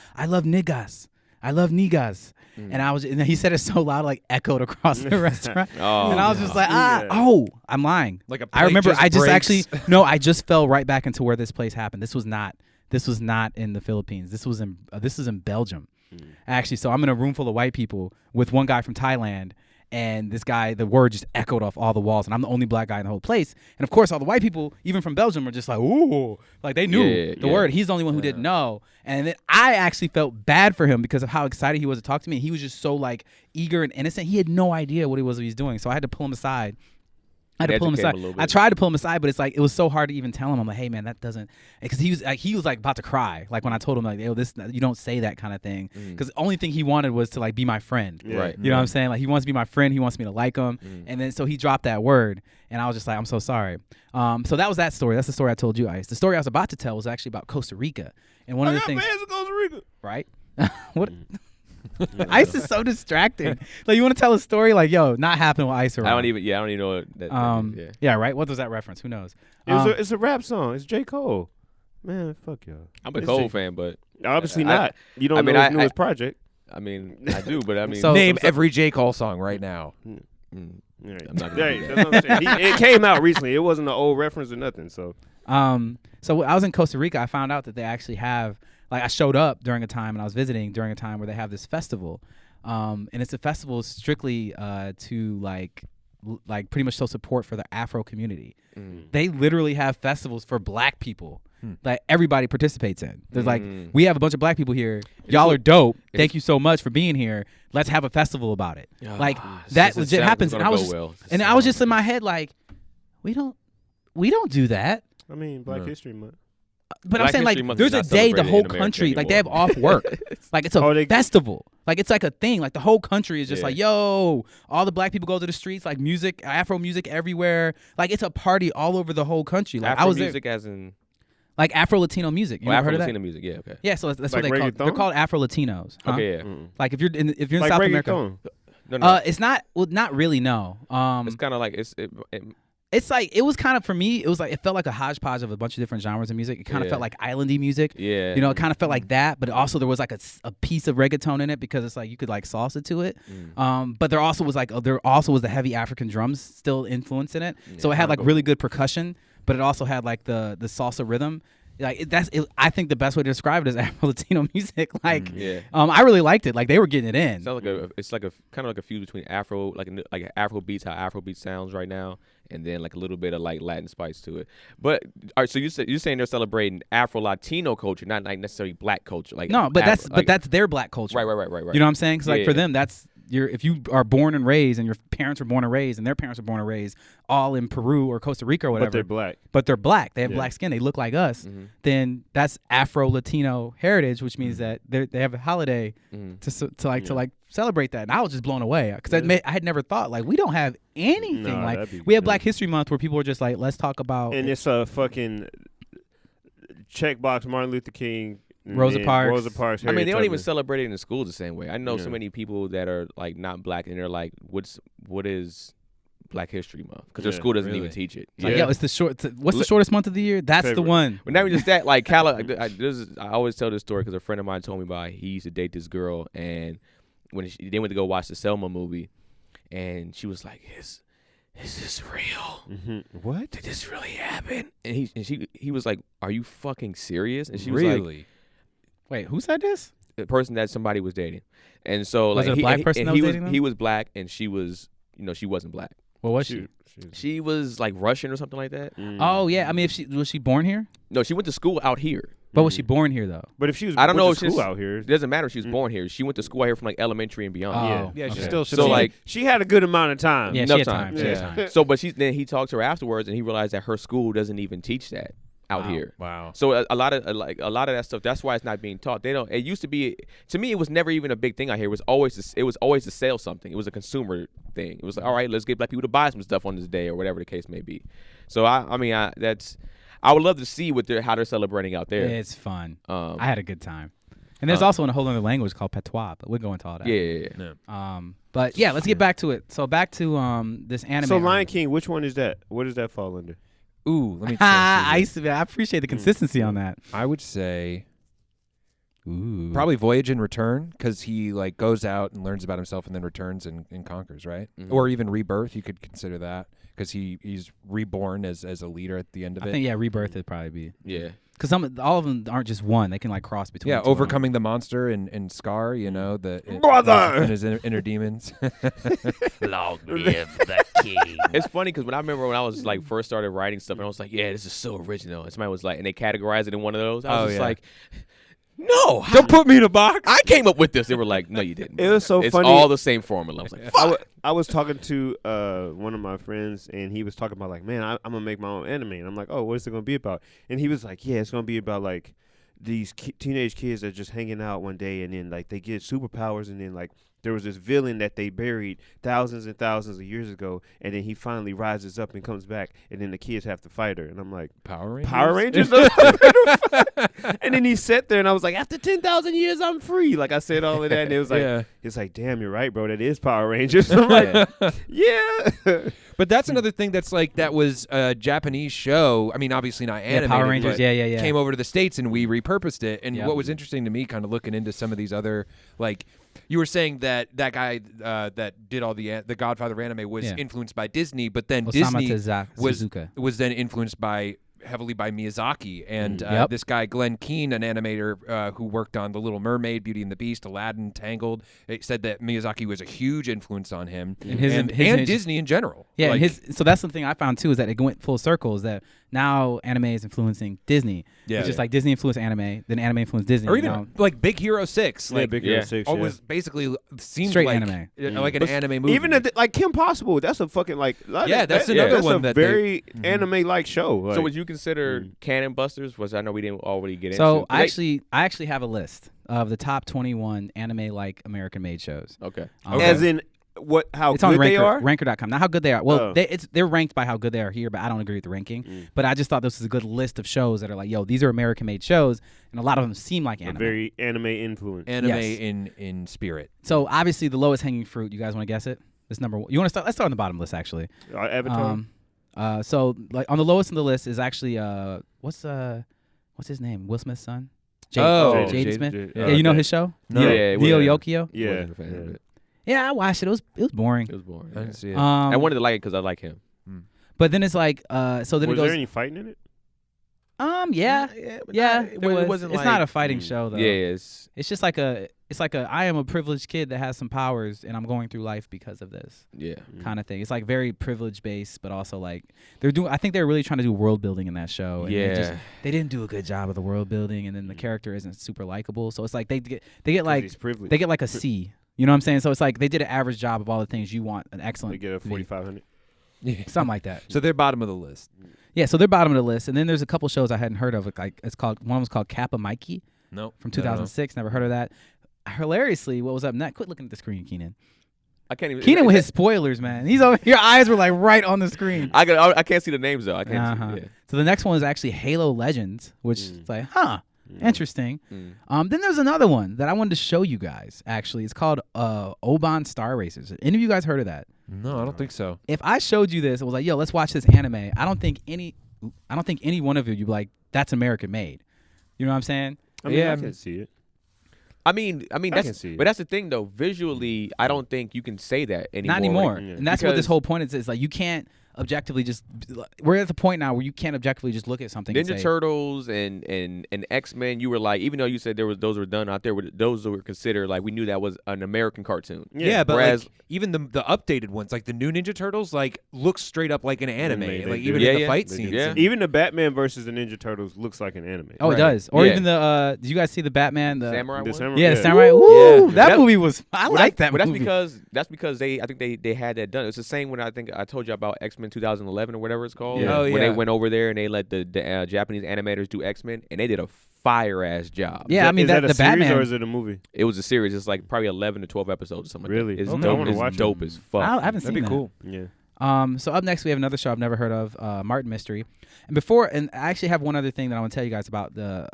niggas. I love niggas. And and then he said it so loud, like echoed across the restaurant. Oh, And I was just like, Yeah. I'm lying. Like a I plate remember just I just breaks. actually I just fell right back into where this place happened. This was not in the Philippines. This was in Belgium. Actually, so I'm in a room full of white people with one guy from Thailand, and this guy, the word just echoed off all the walls, and I'm the only black guy in the whole place. And of course, all the white people, even from Belgium, are just like, ooh, like they knew Yeah, the yeah. word. He's the only one who didn't know. And then I actually felt bad for him because of how excited he was to talk to me. He was just so like eager and innocent. He had no idea what he was doing. So I had to pull him aside. I Educate him a little bit. I tried to pull him aside, but it's like it was so hard to even tell him. I'm like, hey man, that doesn't, because he was like about to cry. Like when I told him like, yo, this, you don't say that kind of thing, because the only thing he wanted was to like be my friend. Yeah. Right. You know what I'm saying? Like he wants to be my friend. He wants me to like him. And then so he dropped that word, and I was just like, I'm so sorry. So that was that story. That's the story I told you, Ice. The story I was about to tell was actually about Costa Rica, and one I of the got things, fans in Costa Rica. right? What? Ice is so distracting. Like, you want to tell a story? Like, yo, not happening with Ice around. I don't even know what that is. Yeah, right. What was that reference? Who knows? It's a rap song. It's J. Cole. Man, fuck y'all. I'm a Cole fan, but obviously not. You don't know his newest project. I mean, I do, but I mean, So- Name every J. Cole song right now. Right. I'm not gonna do that. That's what I'm saying. It came out recently. It wasn't an old reference or nothing. So So I was in Costa Rica. I found out that they actually have, like, I showed up during a time and I was visiting during a time where they have this festival, and it's a festival strictly to like pretty much show support for the Afro community. They literally have festivals for Black people that everybody participates in. There's like, we have a bunch of Black people here. Y'all are dope. Thank you so much for being here. Let's have a festival about it. Like, that legit happens. And I was just in my head like, we don't do that. I mean, Black History Month. But Black I'm saying, History like, Month there's is a not day the celebrated whole in America country, like, they have anymore. off work. Like, it's a they- festival. Like, it's like a thing. Like, the whole country is just Yeah. like, yo, all the Black people go to the streets, like, music, Afro music everywhere. Like, it's a party all over the whole country. Like, Afro I was music there. as in Like, Afro Latino music. You never heard of that? Afro-Latino music. Yeah, okay. Yeah, so that's Like what they call. reggaeton? They're called Afro Latinos. Okay, yeah. Like, if you're in Like South America, reggaeton. No. it's not. Well, not really. No. It's kind of like It's like, it was kind of, for me, it was like, it felt like a hodgepodge of a bunch of different genres of music. It kind of Yeah. felt like islandy music. yeah. You know, it kind of felt like that, but also there was like a piece of reggaeton in it because it's like you could like salsa to it. But there also was the heavy African drums still influence in it. So it had like really good percussion, but it also had like the salsa rhythm. Like, I think the best way to describe it is Afro Latino music. Like, Yeah. I really liked it. Like, they were getting it in. Sounds like it's like a kind of like a fuse between Afro, like Afro beats, how Afro beat sounds right now, and then like a little bit of like Latin spice to it. But all right, so you're saying they're celebrating Afro Latino culture, not like necessarily Black culture. Like No, but Afro, that's their Black culture. right. You know what I'm saying? Because like Yeah, for yeah. them, that's if you are born and raised, and your parents were born and raised, and their parents were born and raised, all in Peru or Costa Rica or whatever. But they're Black. But they're Black. They have Yeah. black skin. They look like us. Then that's Afro Latino heritage, which means that they have a holiday to celebrate that. And I was just blown away because I had never thought, like, we don't have anything No, like that'd be we have good. Black History Month where people are just like, let's talk about And it's a fucking checkbox Martin Luther King. and Rosa then Parks. Rosa Parks. I mean, Harriet they don't even Tubman. celebrate it in the schools the same way. I know so Yeah. many people that are like not Black, and they're like, what is Black History Month? Because their Yeah, school doesn't really. even teach it. like, Yeah. yo, it's what's the shortest month of the year? That's the February. one. But not even just that, like I always tell this story because a friend of mine told me about he used to date this girl, and when they went to go watch the Selma movie, and she was like, "Is this real? What? Did this really happen?" And he was like, "Are you fucking serious?" And she was like, Really? Wait, who said this? "The person that somebody was dating," and so Was like it a Black and person that he was was dating them? he was Black, and she was she wasn't Black. What was she? She was like Russian or something like that. Oh yeah, I mean, was she born here? No, she went to school out here. But was she born here though? But if she was, I don't know went if to school she's- out here. It doesn't matter if she was born here. She went to school out here from like elementary and beyond. Oh, Yeah, she okay. still should So be. like She had a good amount of time. Yeah, enough she had time. time. She had Yeah. time. So, but then he talked to her afterwards, and he realized that her school doesn't even teach that out Wow. here. Wow. So a lot of that stuff. That's why it's not being taught. They don't. It used to be. To me, it was never even a big thing out here. It was always to sell something. It was a consumer thing. It was like, all right, let's get Black people to buy some stuff on this day or whatever the case may be. So I would love to see how they're celebrating out there. It's fun. Um, I had a good time. And there's also a whole other language called patois, but we'll go into all that. yeah. But yeah, let's get back to it. So back to this anime. So Lion King, which one is that? What does that fall under? Ooh, let me. I appreciate the consistency on that. I would say Ooh. probably Voyage and Return because he like goes out and learns about himself and then returns and conquers, right? Or even Rebirth. You could consider that because he's reborn as a leader at the end of I it. think Rebirth would probably be Yeah. because all of them aren't just one. They can like cross between. Yeah, the two of them. overcoming the monster and Scar, Brother! and his inner demons. Long live the king. It's funny because I remember when I was like first started writing stuff, and I was like, "Yeah, this is so original." And somebody was like, and they categorized it in one of those. I was just yeah. like, "No, Don't put me in a box. I came up with this." They were like, "No, you didn't." It was so it's funny. all the same formula. I was like, "Fuck." I was talking to one of my friends, and he was talking about like, man, I'm gonna make my own anime, and I'm like, oh, what is it gonna be about? And he was like, yeah, it's gonna be about like these teenage kids that are just hanging out one day, and then like they get superpowers, and then like there was this villain that they buried thousands and thousands of years ago, and then he finally rises up and comes back, and then the kids have to fight her. And I'm like, Power Rangers. Power Rangers? And then he sat there, and I was like, after 10,000 years, I'm free. Like, I said all of that, and it was like, it's like, damn, you're right, bro. That is Power Rangers. I'm like, yeah. But that's another thing that's like that was a Japanese show. I mean, obviously not animated. Power Rangers, but yeah. came over to the States and we repurposed it. And what was interesting to me, kind of looking into some of these other, like, you were saying that guy that did all the Godfather of anime was influenced by Disney, but then Osamu Disney Tezuka. was then influenced heavily by Miyazaki and this guy Glenn Keane, an animator who worked on The Little Mermaid, Beauty and the Beast, Aladdin, Tangled. It said that Miyazaki was a huge influence on him and Disney in general. Yeah, like, so that's the thing I found too, is that it went full circle, is that now anime is influencing Disney. Yeah, it's just like Disney influenced anime, then anime influenced Disney. Or even like Big Hero 6. Like, Big Hero 6. was basically seemed straight like anime. Like an anime movie. Even like Kim Possible, that's a fucking like that's another that's one a that very anime like show. Like, So would you consider Cannon Busters? Was I know we didn't already get into. So I actually have a list of the top 21 anime like American made shows. Okay. as in how it's good on they are? Ranker.com. Not how good they are. Well, they're ranked by how good they are here, but I don't agree with the ranking. But I just thought this was a good list of shows that are like, yo, these are American made shows, and a lot of them seem like anime. Very anime influence. Anime in spirit. So obviously the lowest hanging fruit. You guys want to guess it? This number one. You want to start? Let's start on the bottom list actually. Avatar. So like on the lowest on the list is actually what's his name? Will Smith's son. Jaden Smith. Yeah, you know his show. No. Neo Yokio. Yeah. Wasn't a fan of it. Yeah, I watched it. It was boring. It was boring. I didn't see it. I wanted to like it because I like him. But then it's like so then was it goes. there any fighting in it? Yeah. It wasn't. It's like, not a fighting show though. Yeah, It's just like I am a privileged kid that has some powers and I'm going through life because of this kind of thing. It's like very privilege based, but also like I think they're really trying to do world building in that show. And they didn't do a good job of the world building, and then the character isn't super likable. So it's like they get like a C. You know what I'm saying? So it's like they did an average job of all the things you want an excellent. They get a 4,500. Something like that. So they're bottom of the list. Yeah, so they're bottom of the list, and then there's a couple shows I hadn't heard of. Like it's called one was called Kappa Mikey. Nope. From 2006. Never heard of that. Hilariously, what was up next? Quit looking at the screen, Keenan. I can't even. Keenan with his spoilers, man. He's over. Your eyes were like right on the screen. I can't see the names though. I can't see. Yeah. So the next one is actually Halo Legends, which is like, interesting. Then there's another one that I wanted to show you guys. Actually, it's called Oban Star Racers. Any of you guys heard of that? No, I don't think so. If I showed you this, I was like, yo, let's watch this anime. I don't think any one of you'd be like, that's American made. You know what I'm saying? I mean, I can see it. I mean, can see it. but that's the thing though. Visually, I don't think you can say that anymore. Not anymore. Like, And that's what this whole point is. Is like you can't objectively just. We're at the point now where you can't objectively just look at something. Ninja and say, Turtles and X-Men, you were like, even though you said those were done out there, those were considered like we knew that was an American cartoon. Yeah, but whereas, like, even the updated ones, like the new Ninja Turtles, like looks straight up like an anime. They Like do. even in the fight scenes. Yeah. Even the Batman versus the Ninja Turtles looks like an anime. Oh, Right. it does. Or Yeah. even the. Did you guys see the Batman? The Samurai one? Samurai, Yeah, Samurai. Woo, Yeah. that movie was. I like that But movie. that's because I think they had that done. It's the same when I think I told you about X-Men 2011 or whatever it's called. Yeah. Oh, When yeah. they went over there and they let the Japanese animators do X-Men, and they did a fire ass job. Yeah, I mean is that the a series Batman. or is it a movie? It was a series. It's like probably 11 to 12 episodes or something. Really? Like that. It's Okay. I dope. wanna It's watch it. dope as fuck. I haven't That'd seen be that. cool. Yeah. So up next we have another show I've never heard of, Martin Mystery, and I actually have one other thing that I want to tell you guys about. The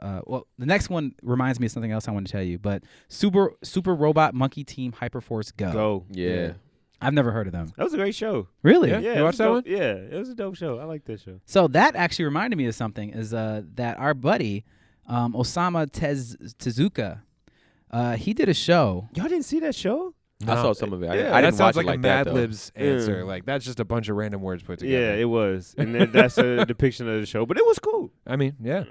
next one reminds me of something else I want to tell you, but Super Robot Monkey Team Hyperforce Go. Yeah. I've never heard of them. That was a great show. Really? Yeah. Yeah, You it watched was that dope. one? Yeah, it was a dope show. I like that show. So that actually reminded me of something. Is that our buddy Osamu Tezuka, he did a show. Y'all didn't see that show? I saw some of it. Yeah, I that didn't sounds watch like it a that, Mad though. Libs answer. Yeah. Like that's just a bunch of random words put together. Yeah, it was. And that's a depiction of the show. But it was cool. I mean, yeah.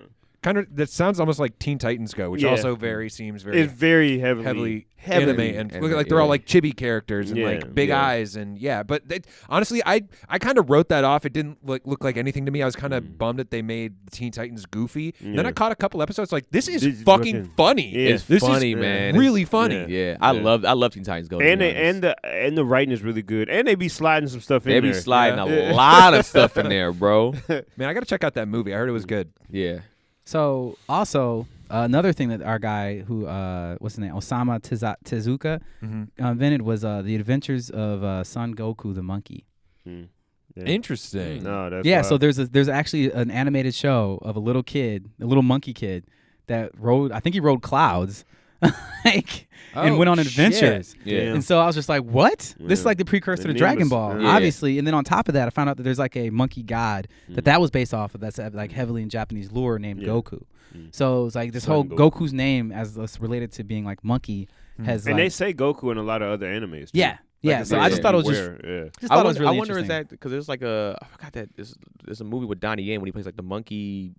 Kind of. That sounds almost like Teen Titans Go, which Yeah. also seems very It's very heavily anime and look like they're all like chibi characters and Yeah, like big yeah. eyes and but honestly I kind of wrote that off. It didn't look like anything to me. I was kind of bummed that they made Teen Titans goofy. Then I caught a couple episodes like this is This is fucking fucking- funny. Yeah. It's This funny, is man. really funny. Yeah, I love Teen Titans Go. And the writing is really good. And they be sliding some stuff in They there. be sliding Yeah. a lot of stuff in there, bro. Man, I got to check out that movie. I heard it was good. Yeah. So also Another thing that our guy who what's his name, Osamu Tezuka, invented was the Adventures of Son Goku the monkey. Yeah. Interesting. No, that's Yeah, wild. so there's actually an animated show of a little kid, a little monkey kid that rode. I think he rode clouds, like, and went on adventures. Yeah. And so I was just like, what? Yeah. This is like the precursor to And Dragon Nimbus, Ball, yeah. obviously. And then on top of that, I found out that there's like a monkey god that was based off of. That's like heavily in Japanese lore named Goku. So it's like this Son whole Goku. Goku's name as related to being like monkey has And like, they say Goku in a lot of other animes. Too. yeah. Yeah, Like, so it's I just thought it was beware, just thought it was really I wonder is interesting. that because there's like I forgot that there's a movie with Donnie Yen when he plays like the monkey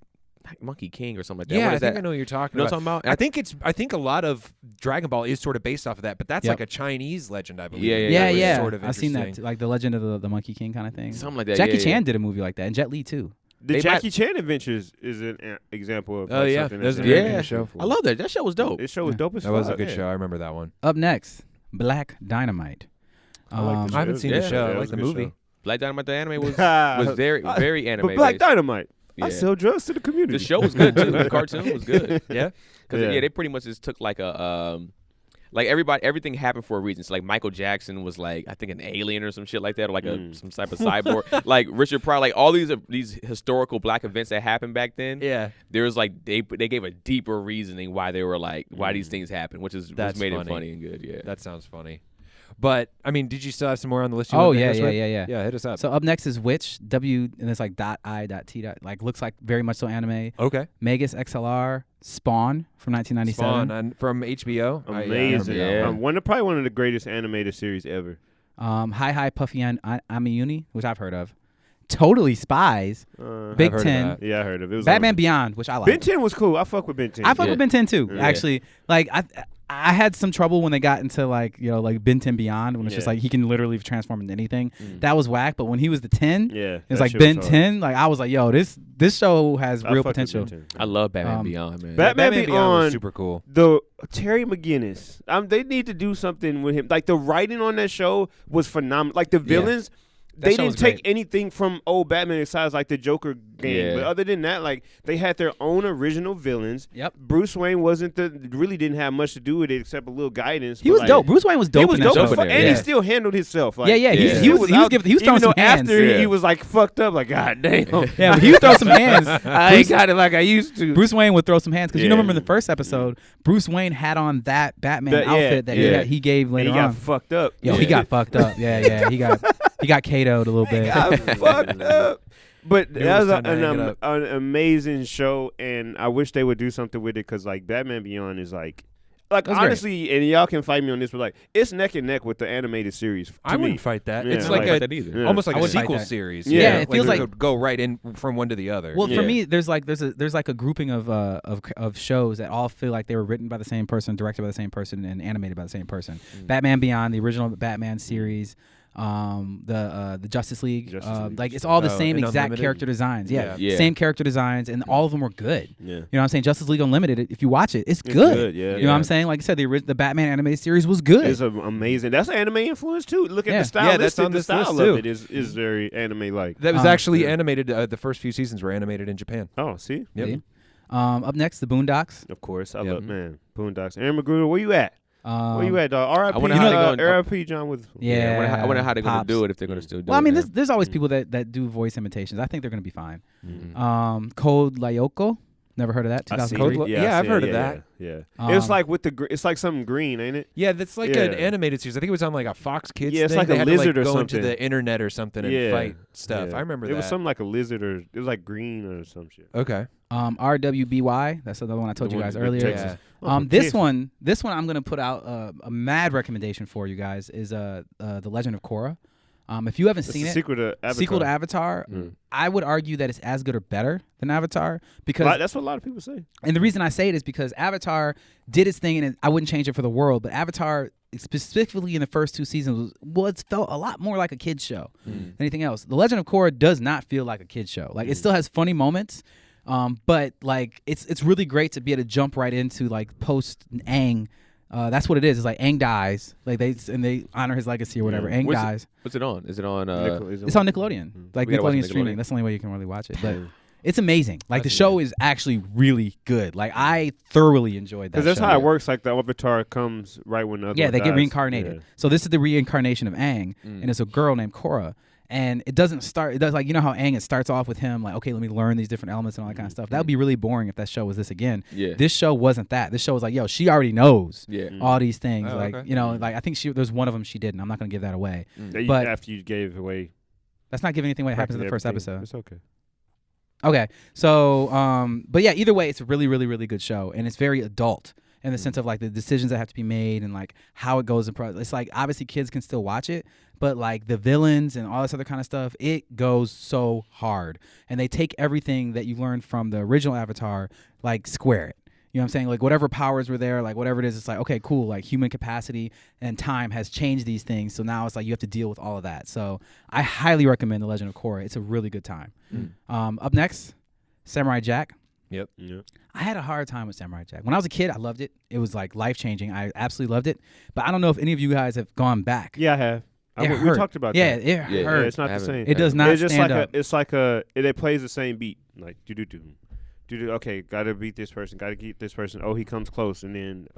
king or something like that. Yeah, What I is think that? I know what you're talking You know about. what I'm talking about? I think a lot of Dragon Ball is sort of based off of that, but that's Yep. like a Chinese legend, I believe. Yeah, Yeah, That was yeah. Sort of I've seen that, interesting. like the Legend of the Monkey King kind of thing. Something like that. Jackie yeah, Chan did a movie like that, and Jet Li too. The They Jackie Chan Adventures is an example of. Oh, like, yeah. something That's that's an Yeah. American show. I love that. That show was dope. This show was dope as That was a fuck. good Yeah. show. I remember that one. Up next, Black Dynamite. I like the I haven't show. seen Yeah. the show. Yeah, I it like was the a good movie. show. Black Dynamite the anime was very anime. But Black based. Dynamite, I Yeah. sell drugs to the community. The show was good too. The cartoon was good. Yeah. Because Yeah. they pretty much just took like a like everything happened for a reason. So like Michael Jackson was like I think an alien or some shit like that, or like some type of cyborg. Like Richard Pryor, like all these historical black events that happened back then. Yeah. There was like they gave a deeper reasoning why they were like why these things happened, which That's made funny. it funny and good. Yeah. That sounds funny. But I mean, did you still have some more on the list? You Oh wanted to yeah, hit us yeah, with? yeah, yeah. Yeah, hit us up. So up next is Witch W, and it's like .I.T. Like looks like very much so anime. Okay. Magus XLR, Spawn from 1997. Spawn from HBO. Amazing. Yeah. Probably one of the greatest animated series ever. Hi Puffy and Amiyuni, which I've heard of. Totally Spies, Big I've heard of 10, that. Yeah, I heard of it. It was Batman on- Beyond, which I like. Ben 10 was cool. I fuck with Ben 10. I fuck Yeah. with Ben 10 too. Yeah. Actually, like I had some trouble when they got into like like Ben 10 Beyond when it's just Yeah. like he can literally transform into anything. That was whack. But when he was the 10, Yeah, it's that like shit was Ben hard. 10. Like I was like, yo, this show has I real fuck with potential. Ben 10. I love Batman Um, Beyond, man. Batman was Beyond, super cool. the Terry McGinnis. They need to do something with him. Like the writing on that show was phenomenal. Like the villains, That they show was didn't take great. anything from old Batman besides like the Joker game. Yeah. But other than that, like they had their own original villains. Yep. Bruce Wayne really didn't have much to do with it except a little guidance. He but, was like, dope. Bruce Wayne was He dope was in that dope as show. fuck, Yeah. and he Yeah. still handled himself. Like, Yeah, yeah. Yeah. He was throwing even some though hands. after Yeah. he was like fucked up, like God damn. Yeah, but he would throw some hands. I ain't got it like I used to. Bruce Wayne would throw some hands because you Yeah. remember in the first episode, Bruce Wayne had on that Batman That- yeah, outfit that yeah. he gave And later he got on. fucked up. Yo, he got fucked up. Yeah, yeah. He got KO'd a little He bit. got fucked up. But Knew it that was was time to hang it up. an amazing show, and I wish they would do something with it because like Batman Beyond is like That's great. honestly, and y'all can fight me on this, but like it's neck and neck with the animated series. I to me. wouldn't fight that. Yeah. It's I like like a that either. Yeah. almost like I a wouldn't fight sequel that. series. Yeah, it feels like- could go right in from one to the other. Well, Yeah. for me, there's like a grouping of shows that all feel like they were written by the same person, directed by the same person, and animated by the same person. Batman Beyond, the original Batman series, the Justice League, Justice League. like it's all the same and exact Unlimited? character designs. Yeah. Yeah. Same character designs, and all of them were good. Yeah. You know what I'm saying? Justice League Unlimited, if you watch it, it's It's good. good, yeah. You know what I'm saying? Like I said, the Batman animated series was good. It's amazing. That's an anime influence too. Look at Yeah. the style. Yeah, that's on the this style list, of too. it is very anime like. That was actually yeah. animated. The first few seasons were animated in Japan. Oh, see, Yep. See? Up next, the Boondocks. of course, I Yep. love man Boondocks. Aaron Magruder, where you at? Where you at, dog? R.I.P. I wonder how they gonna- R.I.P. John with. Yeah, I wonder how they're gonna Pops. do it if they're gonna still do Well, I it. mean, man. there's always people that do voice imitations. I think they're gonna be fine. Mm-hmm. Code Lyoko. Never heard of that. I see 2003. it. Yeah, I I've see heard it. of that. Yeah. Um, It's like with the. It's like something green, ain't it? Yeah, that's like Yeah. an animated series. I think it was on like a Fox Kids. Yeah, it's thing. like They a had lizard to, or like, go into something. the internet or something and Yeah. fight stuff. Yeah. I remember it that. was something like a lizard or it was like green or some shit. Okay. RWBY. That's another one I told The you one guys with earlier. Texas. Yeah. Oh, This Texas. one I'm gonna put out a mad recommendation for you guys is The Legend of Korra. If you haven't It's seen the it, sequel to Avatar. sequel to Avatar, Mm. I would argue that it's as good or better than Avatar because That's what a lot of people say. and the reason I say it is because Avatar did its thing, and I wouldn't change it for the world. But Avatar, specifically in the first 2 seasons, it felt a lot more like a kids show than anything else. The Legend of Korra does not feel like a kids show. Like it still has funny moments, but like it's really great to be able to jump right into like post Aang. That's what it is. It's like Aang dies, like they honor his legacy or whatever. Aang Where's it- dies. What's it on? Is it on? It's on Nickelodeon. Like We gotta watch Nickelodeon Nickelodeon. streaming. That's the only way you can really watch it. But It's amazing. Like the show is actually really good. Like I thoroughly enjoyed that. Because that's show. how it works. Like the avatar comes right when the other one they get dies. reincarnated. Yeah. So this is the reincarnation of Aang, and it's a girl named Korra. And it doesn't start. It does like how Aang it starts off with him like, okay, let me learn these different elements and all that kind of stuff. That would be really boring if that show was this again. Yeah. This show wasn't that. This show was like, yo, she already knows Yeah. all these things. Oh, like okay. like I think there's one of them she didn't. I'm not gonna give that away. That But- after you gave away, That's not giving anything away. It happens in the first practically episode. everything. It's okay. Okay. So, but yeah, either way, it's a really, really, really good show, and it's very adult in the sense of like the decisions that have to be made and like how it goes in it's like obviously kids can still watch it, but like the villains and all this other kind of stuff, it goes so hard, and they take everything that you learned from the original Avatar, like square it. You know what I'm saying? Like whatever powers were there, like whatever it is, it's like, okay, cool. Like human capacity and time has changed these things. So now it's like you have to deal with all of that. So I highly recommend The Legend of Korra. It's a really good time. Up next, Samurai Jack. Yep. Yeah. I had a hard time with Samurai Jack. When I was a kid, I loved it. It was like life-changing. I absolutely loved it. But I don't know if any of you guys have gone back. Yeah, I have. It We hurt. talked about yeah, that. it Yeah, hurt. It's not the same. It does not It's just stand like up. it's like it plays the same beat, like do do do. Okay, gotta beat this person. Gotta keep this person. Oh, he comes close, and then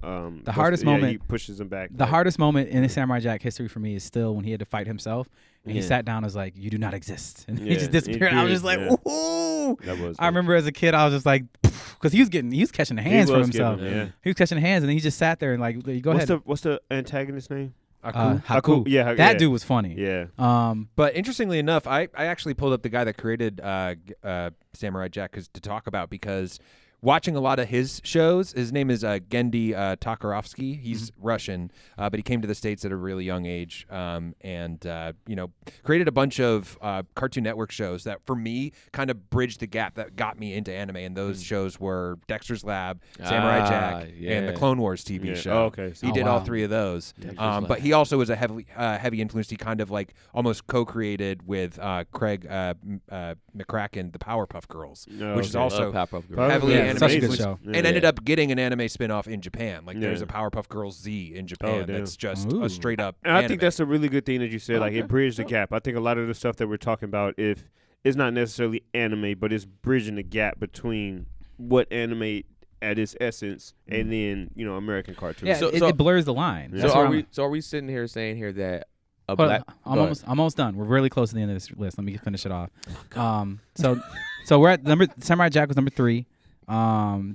The hardest he moment- pushes him back. The hardest moment in the Samurai Jack history for me is still when he had to fight himself, and he Yeah. sat down and was like, "You do not exist," and he Yeah, just he disappeared. I was did, just like, yeah. "Ooh!" That was. I remember as a kid, I was just like, because he was catching the hands from was himself. getting- yeah. He was catching the hands, and then he just sat there and like, "Go ahead." What's the antagonist name? Haku. Yeah, that yeah. dude was funny. Yeah. But interestingly enough, I actually pulled up the guy that created Samurai Jack to talk about, because watching a lot of his shows, his name is Gendy Takarovsky. He's Russian, but he came to the States at a really young age, and created a bunch of Cartoon Network shows that, for me, kind of bridged the gap that got me into anime. And those shows were Dexter's Lab, Samurai Jack, and the Clone Wars TV Yeah. show. Oh, okay. He Oh, did wow. all three of those. Dexter's But Lab. he also was a heavy influence. He kind of like almost co-created with Craig McCracken the Powerpuff Girls, Oh, which is okay. also Powerpuff Girls. heavily Yeah, anime such a good influenced, show. and ended up getting an anime spin-off in Japan. Like there's Yeah. a Powerpuff Girls Z in Japan damn. that's just Ooh. a straight up. And I anime. think that's a really good thing that you said. Like it bridged the gap. I think a lot of the stuff that we're talking about, if it's not necessarily anime, but it's bridging the gap between what anime at its essence and then American cartoons. Yeah, So- it blurs the line. Yeah. That's So where are I'm- we? So are we sitting here saying here that a Hold black? on, go ahead. I'm almost done. We're really close to the end of this list. Let me finish it off. So we're at Samurai Jack was number 3.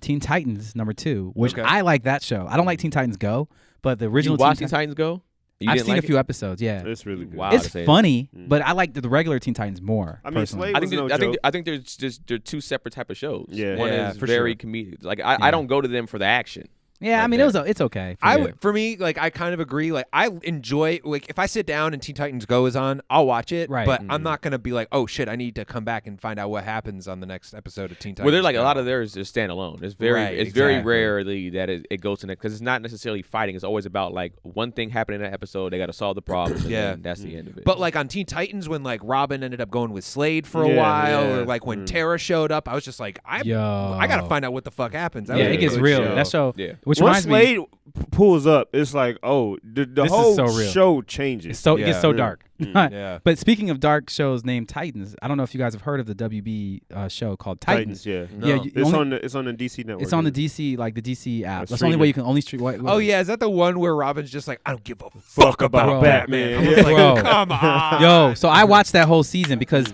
Teen Titans number 2, which Okay. I like that show. I don't like Teen Titans Go, but the You original watched Teen Teen Titans Go? You I've didn't seen like a few episodes. Yeah, It's really good. Wow. it's to say funny, Mm. but I like the regular Teen Titans more. I mean, personally. Slade I think was there- no joke. I think there's just they're two separate type of shows. Yeah. One Yeah, is for very sure. comedic. Like I don't go to them for the action. Yeah, I like mean that. it's okay. I would, for me, like I kind of agree. Like I enjoy, like if I sit down and Teen Titans Go is on, I'll watch it. Right. But I'm not gonna be like, oh shit, I need to come back and find out what happens on the next episode of Teen Titans. Well, they're like Go. a lot of theirs is standalone. It's very Right, it's very exactly. rarely that it goes to that, because it's not necessarily fighting. It's always about like one thing happening in that episode. They got to solve the problem. And Yeah. then that's the end of it. But like on Teen Titans, when like Robin ended up going with Slade for a Yeah, while, yeah. or like when Terra showed up, I was just like, I gotta find out what the fuck happens. That Yeah, was a it gets good real. show. That show, Yeah. which Once reminds me, Slade pulls up, it's like, oh, the This is whole so real. show changes. it's so it gets so Yeah. dark. Yeah. But speaking of dark shows named Titans, I don't know if you guys have heard of the WB show called Titans. Yeah. No. Yeah, It's on the DC network. it's on the yeah. DC the DC app. That's That's the only way streaming. you can only stream. Oh yeah, is that the one where Robin's just like, I don't give a Fuck fuck about Bro. Batman. I was like, Bro. come on. Yo, so I watched that whole season because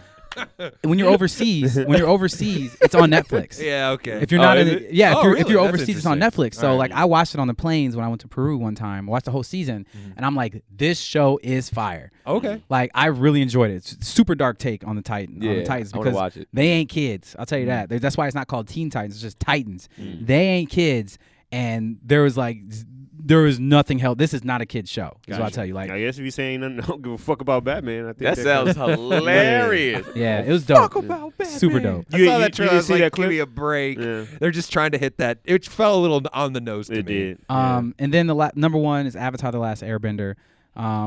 when you're overseas, it's on Netflix. Yeah, okay. If you're not is in it? it, yeah, Oh, if you're really? That's overseas, it's on interesting. Netflix. So All right. like I watched it on the planes when I went to Peru one time. I watched the whole season, and I'm like, this show is fire. Okay. Like I really enjoyed it. It's super dark take on the Titans Yeah, Titans I wanna because watch it. they ain't kids. I'll tell you that. That's why it's not called Teen Titans. It's just Titans. They ain't kids, and there was nothing held. This is not a kid's show. Is what I'll tell you. Like I guess if you're saying nothing, don't give a fuck about Batman. I think That sounds hilarious. yeah, it was dope. about Batman. Super dope. I You- saw you- that you trailer. didn't I was see like, that give me clip? a break. Yeah. They're just trying to hit that. It fell a little on the nose to It me. did. And then the number one is Avatar: The Last Airbender,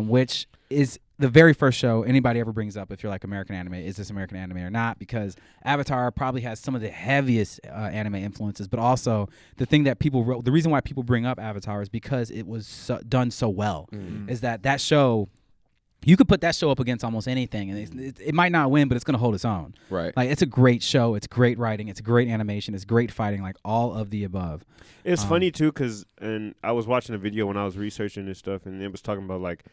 which is the very first show anybody ever brings up if you're like American anime. Is this American anime or not? Because Avatar probably has some of the heaviest anime influences, but also the thing that the reason why people bring up Avatar is because it was done so well. Is that show you could put that show up against almost anything, and it might not win, but it's gonna hold its own. Right. Like, it's a great show. It's great writing. It's great animation. It's great fighting. Like, all of the above. It's funny too, and I was watching a video when I was researching this stuff, and it was talking about like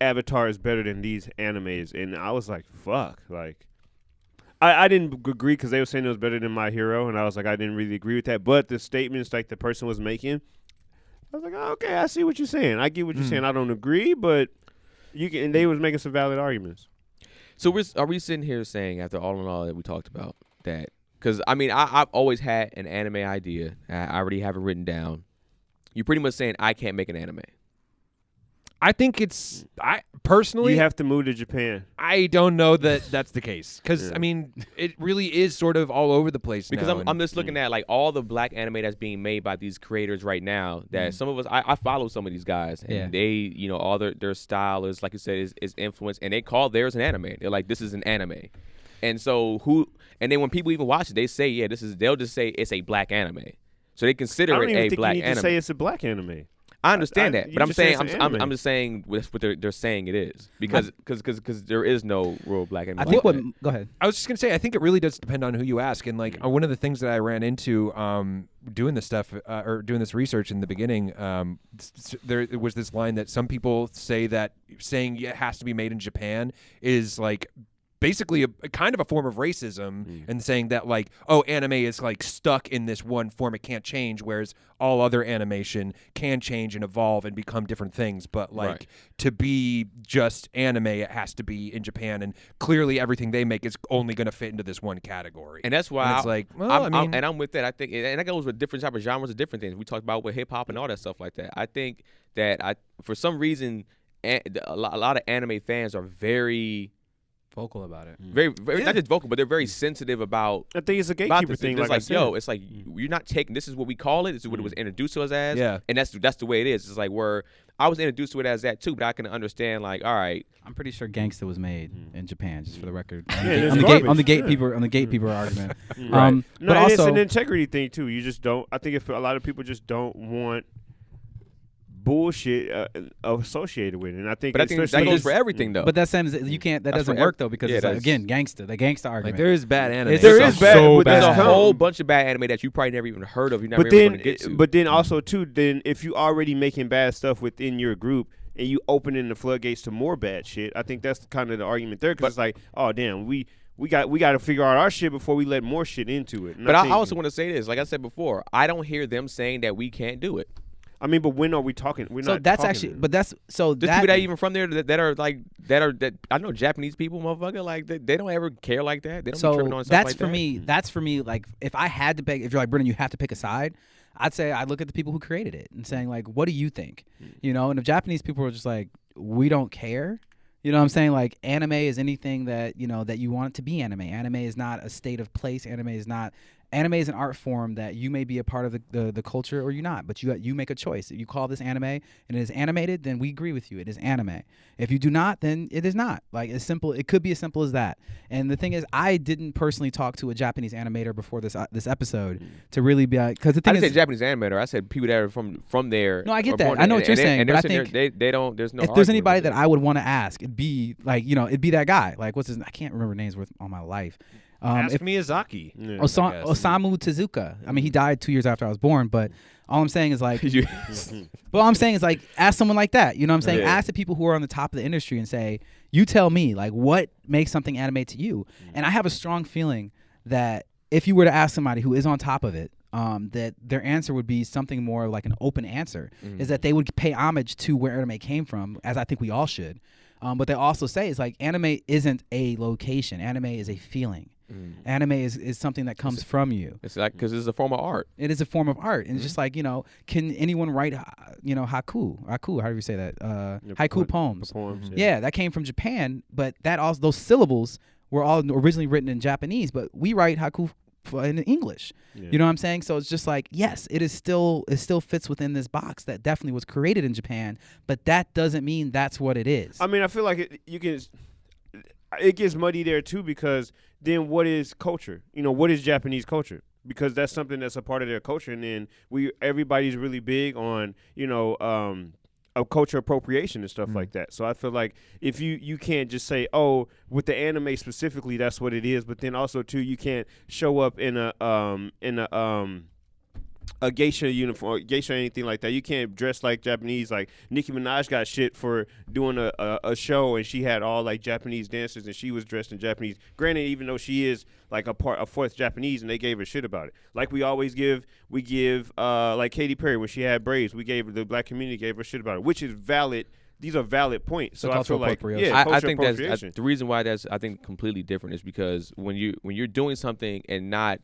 Avatar is better than these animes, and I was like, fuck, like. I didn't agree because they were saying it was better than My Hero, and I was like, I didn't really agree with that. But the statements like the person was making, I was like, oh, okay, I see what you're saying. I get what you're saying. I don't agree, but you can. And they was making some valid arguments. So are we sitting here saying, after all in all that we talked about, that because I mean I've always had an anime idea. I already have it written down. You're pretty much saying I can't make an anime. I think I personally, You have to move to Japan. I don't know that that's the case because Yeah. I mean it really is sort of all over the place Because now. I'm just looking at like all the black anime that's being made by these creators right now. That some of us I follow some of these guys, and Yeah. they all their style is, like you said, is influenced, and they call theirs an anime. They're like, this is an anime, and so and then when people even watch it, they say, yeah, they'll just say it's a black anime, so they I consider don't it even a think black you need anime. to say it's a black anime. I understand that, you but I'm just said saying it's an I'm anime. just saying that's what they're saying it is because there is no real black anime. I like think that. go ahead. I was just gonna say, I think it really does depend on who you ask. And like one of the things that I ran into doing this stuff or doing this research in the beginning, there was this line that some people say that saying it has to be made in Japan is like basically a kind of a form of racism, and saying that like, oh, anime is like stuck in this one form, it can't change, whereas all other animation can change and evolve and become different things. But like Right. to be just anime, it has to be in Japan, and clearly everything they make is only going to fit into this one category. And that's why And it's like, well, I'm with that. I think, and that goes with different type of genres of different things. We talked about with hip hop and all that stuff like that. I think that for some reason, a lot of anime fans are very Vocal about it. very not just vocal, but they're very sensitive about. I think it's a About gatekeeper this. thing. It's Like I like, said. yo, it's like you're not taking. This is what we call it. This is what it was introduced to us as. Yeah. And that's the way it is. It's like where I was introduced to it as that too, but I can understand like, all right, I'm pretty sure Gangsta was made in Japan, just for the record. it's On garbage. the gatekeeper argument. Right. No, But and it's also, an integrity thing too. You just don't. I think if a lot of people just don't want bullshit associated with it, and I think, but I think that especially goes for everything though. but that same you can't. That That's doesn't for work though because yeah, it's like, that's- again, the gangsta argument. like there is bad anime. It's There so- is bad, so but there's that's a bad. whole bunch of bad anime that you probably never even heard of. You never But even then, gonna get to. but then also too, then if you already making bad stuff within your group and you opening the floodgates to more bad shit, I think that's kind of the argument there. Because it's like, oh damn, we got to figure out our shit before we let more shit into it. And But I think- also want to say this, like I said before, I don't hear them saying that we can't do it. I mean, but when are we talking? We're So not. that's talking actually, to- but that's so There's that people that even from there that I know Japanese people, motherfucker, like they don't ever care like that. They don't be tripping so on stuff that's like for that. me. That's for me. Like if I had to pick, if you're like Brennan, you have to pick a side. I'd say I look at the people who created it and saying like, what do you think? You know, and if Japanese people are just like, we don't care. You know what I'm saying? Like anime is anything that that you want it to be anime. Anime is not a state of place. Anime is an art form that you may be a part of the culture or you're not, but you make a choice. If you call this anime and it is animated, then we agree with you. It is anime. If you do not, then it is not. Like it's simple. It could be as simple as that. And the thing is, I didn't personally talk to a Japanese animator before this episode to really be because the I thing didn't is, say Japanese animator. I said people that are from there. No, I get or that. born I know there. what you're And saying, they're but I sitting there, they don't. There's no. if there's argument anybody with that it. I would want to ask, it'd be like it'd be that guy. Like what's his? I can't remember names worth all my life. Ask if Miyazaki. Yeah. I guess. Osamu Tezuka. I mean, he died 2 years after I was born, but all I'm saying is like, You- but all I'm saying is like, ask someone like that. You know what I'm saying? Yeah. Ask the people who are on the top of the industry and say, you tell me like what makes something anime to you. And I have a strong feeling that if you were to ask somebody who is on top of it, that their answer would be something more like an open answer, is that they would pay homage to where anime came from, as I think we all should. But they also say it's like anime isn't a location. Anime is a feeling. Anime is something that comes from you. It's like because it's a form of art. It is a form of art, and it's just like can anyone write haiku? Haiku, how do you say that? Haiku poems. Poems. Yeah, that came from Japan, but that also those syllables were all originally written in Japanese, but we write haiku in English. Yeah. You know what I'm saying? So it's just like, yes, it still fits within this box that definitely was created in Japan, but that doesn't mean that's what it is. I mean, I feel like it gets muddy there too, because then what is culture? What is Japanese culture? Because that's something that's a part of their culture, and then everybody's really big on culture appropriation and stuff like that. So I feel like if you can't just say, oh, with the anime specifically, that's what it is, but then also too, you can't show up in a geisha uniform, geisha or anything like that. You can't dress like Japanese. Like Nicki Minaj got shit for doing a show, and she had all like Japanese dancers, and she was dressed in Japanese. Granted, even though she is like a fourth Japanese, and they gave her shit about it. Like we give like Katy Perry when she had braids, the black community gave her shit about it, which is valid. These are valid points. So I feel like I think that's the reason why that's I think completely different is because when you're doing something and not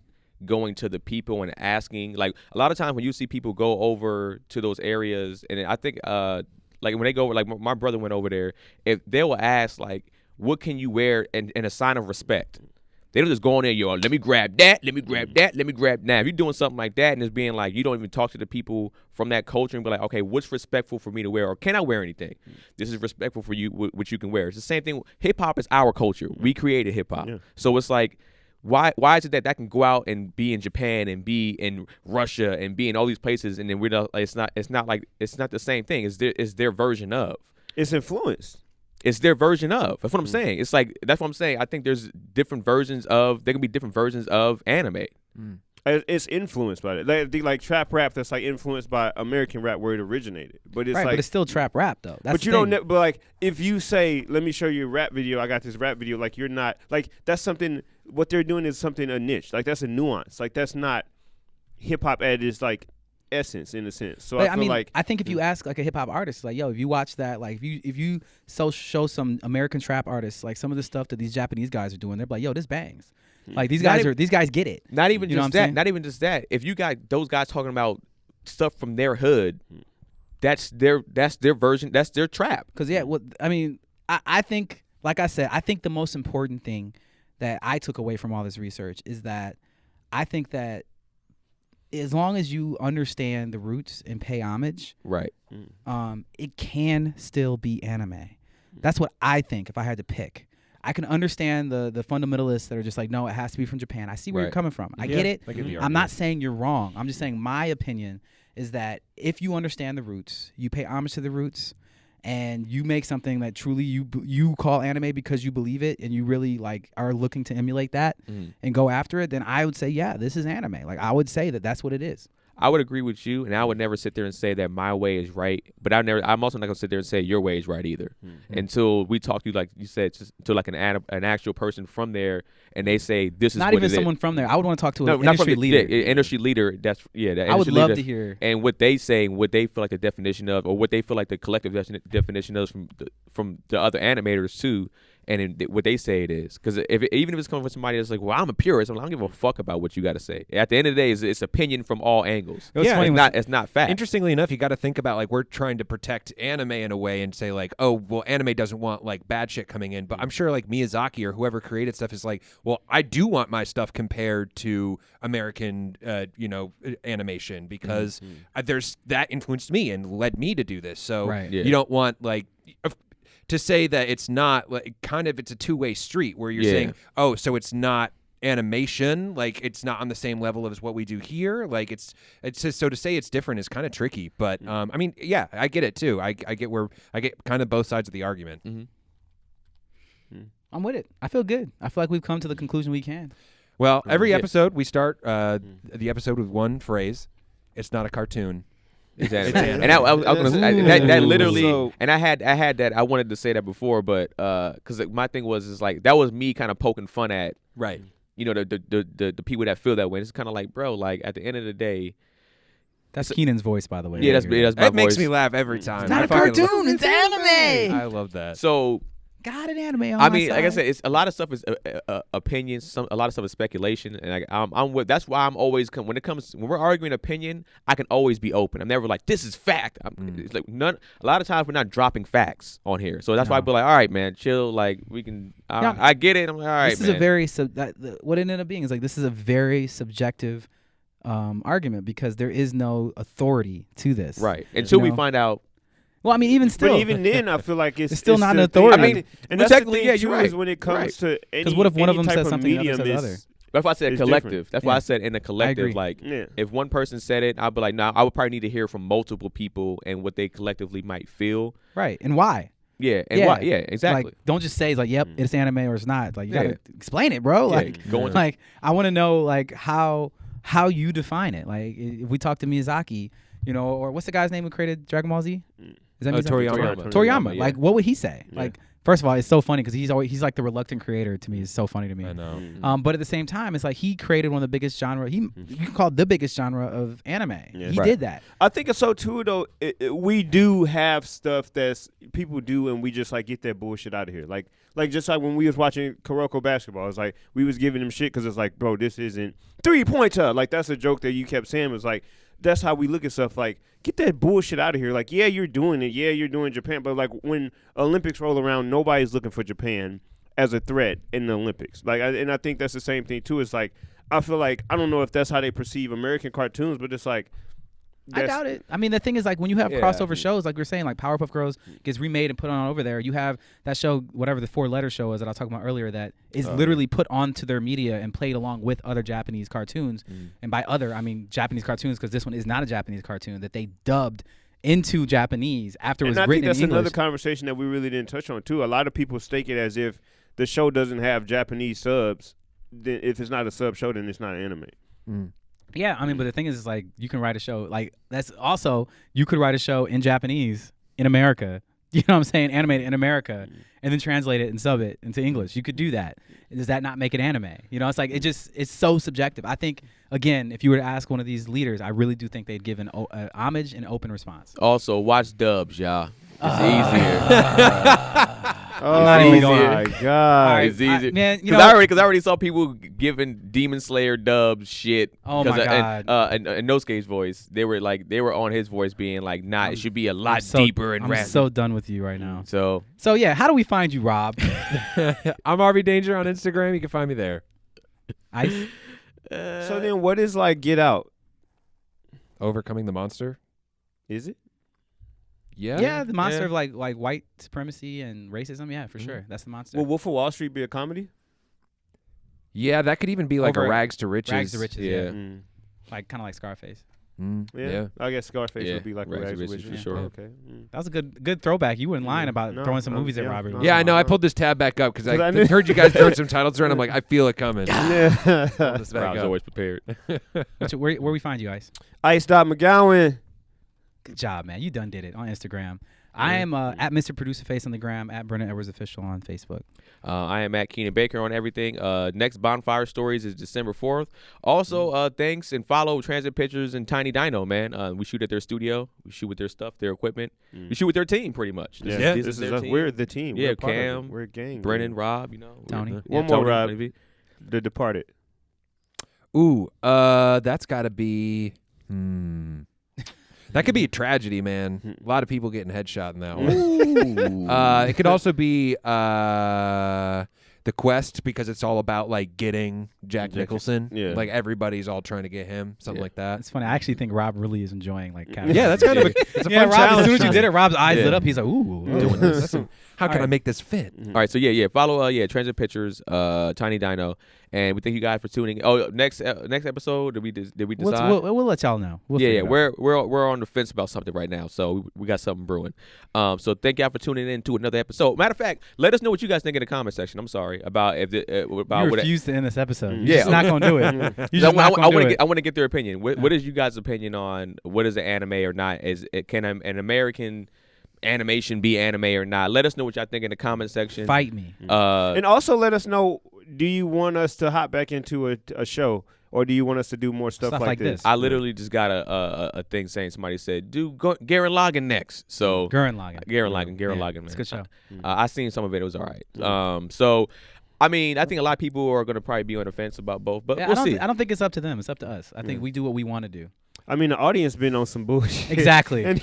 going to the people and asking, like a lot of times when you see people go over to those areas, and I think like when they go over, like my brother went over there, if they will ask like, what can you wear in a sign of respect, they don't just go in there, yo, let me grab that, let me grab that, let me grab that. If you're doing something like that and it's being like, you don't even talk to the people from that culture and be like, okay, what's respectful for me to wear, or can I wear anything? This is respectful for you, which you can wear. It's the same thing. Hip hop is our culture. We created hip hop. So it's like, why is it that can go out and be in Japan and be in Russia and be in all these places, and then we're not, it's not the same thing. It's their version of. It's influenced. It's their version of. That's what I'm saying. It's like, that's what I'm saying. I think there's different versions of. There can be different versions of anime. It's influenced by it. Like trap rap, that's like influenced by American rap where it originated. But it's but it's still trap rap though. That's but you don't. But like, if you say, "Let me show you a rap video," I got this rap video. Like you're not like that's something. What they're doing is something a niche. Like that's a nuance. Like that's not hip hop at its like essence in a sense. So I feel like I think if you ask like a hip hop artist, like, yo, if you watch that, like if you show some American trap artists like some of the stuff that these Japanese guys are doing, they're like, yo, this bangs. Like these guys get it. Not even just that. Not even just that. If you got those guys talking about stuff from their hood, that's their version. That's their trap. Because I think, like I said, I think the most important thing that I took away from all this research is that I think that as long as you understand the roots and pay homage, right, it can still be anime. That's what I think. If I had to pick. I can understand the fundamentalists that are just like, no, it has to be from Japan. I see where you're coming from. I get it. I'm not saying you're wrong. I'm just saying my opinion is that if you understand the roots, you pay homage to the roots, and you make something that truly you call anime because you believe it and you really like are looking to emulate that and go after it, then I would say, yeah, this is anime. Like I would say that that's what it is. I would agree with you, and I would never sit there and say that my way is right. But I'm also not gonna sit there and say your way is right either, until we talk to you, like you said, to like an actual person from there, and they say this is not what even it someone is. from there. I would want to talk to an industry leader. Industry leader. That's I would love to hear. And what they say, what they feel like the definition of, or what they feel like the collective definition of from the other animators too. And what they say it is, because even if it's coming from somebody that's like, well, I'm a purist, I don't give a fuck about what you got to say. At the end of the day, it's opinion from all angles. It's not fact. Interestingly enough, you got to think about like we're trying to protect anime in a way and say like, oh, well, anime doesn't want like bad shit coming in, but I'm sure like Miyazaki or whoever created stuff is like, well, I do want my stuff compared to American, animation because there's that influenced me and led me to do this. So you don't want like. To say that it's not like it's a two-way street where you're saying, oh, so it's not animation, like it's not on the same level as what we do here. Like it's just, so to say it's different is kind of tricky. But I get it too. I get kind of both sides of the argument. I'm with it. I feel good. I feel like we've come to the conclusion we can. Well, every episode we start the episode with one phrase. It's not a cartoon. It's anime. And I was gonna say that literally, and I had that. I wanted to say that before, but because my thing is like that was me kind of poking fun at, right? The people that feel that way. It's kind of like, bro, like at the end of the day, that's Keenan's voice, by the way. Yeah, that's my voice. It makes me laugh every time. It's not a cartoon. It's anime. I love that. So. Got an anime on I mean, my like I side. said, it's a lot of stuff is opinions. A lot of stuff is speculation, and I'm with. That's why I'm always when we're arguing opinion, I can always be open. I'm never like this is fact. It's like none. A lot of times we're not dropping facts on here, so that's why I be like, all right, man, chill. Like we can. I get it. I'm like, all right, this is a very what it ended up being is like this is a very subjective argument because there is no authority to this, right? Until we find out. Well, I mean, even still. But even then, I feel like it's still not an authority. I mean, and that's technically, you're right. When it comes to any, what if one of them type says something medium and the other says That's why I said It's collective. different. That's why Yeah. I said in a collective. agree. Like, Yeah. if one person said it, I'd be like, nah, I would probably need to hear from multiple people and what they collectively might feel. Right. And why? Yeah, and why? Yeah, exactly. Like, don't just say it's like, yep, it's anime or it's not. Like, you gotta Yeah. explain it, bro. Yeah, Like, go into- like I want to know like how you define it. Like, if we talk to Miyazaki, you know, or what's the guy's name who created Dragon Ball Z? Is that Miyazaki? Toriyama. Toriyama. Yeah. Like, what would he say? Yeah. Like, first of all, it's so funny because he's like the reluctant creator to me. It's so funny to me. I know. But at the same time, it's like he created one of the biggest genre. You can call it the biggest genre of anime. Yeah. He Right. did that. I think it's so too though. We do have stuff that's people do, and we just like get that bullshit out of here. Like just like when we was watching Kuroko basketball, it's like we was giving them shit because it's like, bro, this isn't 3-pointer. Like that's a joke that you kept saying. Was like that's how we look at stuff. Like get that bullshit out of here. Like yeah, you're doing it. Yeah, you're doing Japan, but like when Olympics roll around, nobody's looking for Japan as a threat in the Olympics. Like and I think that's the same thing too. It's like I feel like I don't know if that's how they perceive American cartoons, but it's like. I doubt it. I mean, the thing is, like, when you have Yeah. crossover shows, like we were saying, like Powerpuff Girls gets remade and put on over there. You have that show, whatever the 4-letter show is that I was talking about earlier, that is literally put onto their media and played along with other Japanese cartoons. And by other, I mean Japanese cartoons, because this one is not a Japanese cartoon that they dubbed into Japanese after it was And I think written that's in English. another conversation that we really didn't touch on too. A lot of people stake it as if the show doesn't have Japanese subs. Then if it's not a sub show, then it's not an anime. Yeah, I mean, but the thing is like you can write a show like that's also you could write a show in Japanese in America. You know what I'm saying? Animate it in America and then translate it and sub it into English. You could do that. Does that not make it anime? You know, it's like it's so subjective. I think again, if you were to ask one of these leaders, I really do think they'd give an homage and open response. Also, watch dubs, y'all. It's easier. Oh not even my god! It's easier. Man, you Because know, I already saw people giving Demon Slayer dubs shit. Oh my 'Cause, God. And Nosuke's voice, they were on his voice being like, nah, it should be a lot so, deeper and I'm raspy. so done with you right now. So So yeah, how do we find you, Rob? I'm RV Danger on Instagram. You can find me there. Ice? So then, what is like Get Out? Overcoming the monster. Is it? Yeah. Yeah, the monster Yeah. of like white supremacy and racism. Yeah, for sure. That's the monster. Will Wolf of Wall Street be a comedy? Yeah, that could even be like Over a rags to riches. Rags to riches. Yeah, Yeah. Mm. like kind of like Scarface. Yeah. I guess Scarface Yeah, would be like Rags a to Rags to Riches for Riches. sure. Okay. That was a good throwback. You weren't lying about No, throwing some movies at yeah, Robert. no. Yeah, I know. I pulled this tab back up because 'Cause I I knew- heard you guys throwing some titles around. I'm like, I feel it coming. Yeah. Pull this back Rob's up. always prepared. Where we find you, Ice? Ice McGowan. Good job, man. You done did it on Instagram. I am at Mr. Producer Face on the gram, at Brennan Edwards Official on Facebook. I am at Keenan Baker on everything. Next Bonfire Stories is December 4th. Also, thanks and follow Transit Pictures and Tiny Dino, man. We shoot at their studio. We shoot with their stuff, their equipment. We shoot with their team, pretty much. This is their us. team. We're the team. Yeah, We're part of it. Cam, We're a gang. Brennan, man. Rob, you know. Tony. One more, Tony, Rob. maybe. The Departed. Ooh, that's got to be. That could be a tragedy, man. A lot of people getting headshot in that one. It could also be The Quest, because it's all about like getting Jack Nicholson. Yeah. Like everybody's all trying to get him, something like that. It's funny. I actually think Rob really is enjoying like Yeah, that's kind of it's a yeah. fun Rob, challenge. as soon as you did it, Rob's eyes Yeah. lit up. He's like, ooh, doing this. Listen, How can I make this fit? All right, so yeah, follow Transit Pictures, Tiny Dino, and we thank you guys for tuning in. Oh, next episode, did we decide? we'll let y'all know. We'll figure it out. we're on the fence about something right now, so we got something brewing. So thank y'all for tuning in to another episode. Matter of fact, let us know what you guys think in the comment section. I'm sorry about about You what. refuse to end this episode. You're Yeah. just not gonna do it. You're just I not gonna do it. want to get their opinion. What is you guys' opinion on what is an anime or not? Can an American animation be anime or not? Let us know what y'all think in the comment section. Fight me. And also let us know, do you want us to hop back into a show, or do you want us to do more stuff like this? I literally just got a thing saying somebody said do Garen Lagann next. So Gurren Lagann. Garen Lagann, man. It's a good show. I seen some of it. It was all right. So, I mean, I think a lot of people are going to probably be on the fence about both, but Yeah, we'll see. I don't think it's up to them. It's up to us. I think we do what we want to do. I mean, the audience been on some bullshit. Exactly. And-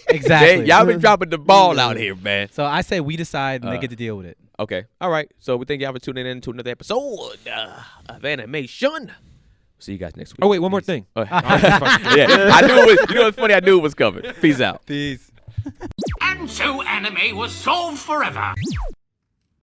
Exactly. Y'all been dropping the ball out here, man. So I say we decide and they get to deal with it. Okay. All right. So we thank y'all for tuning in to another episode of AnimeShun. See you guys next week. Oh wait, one more thing. Yeah, I knew it was. You know what's funny? I knew it was coming. Peace out. Peace. And so anime was solved forever.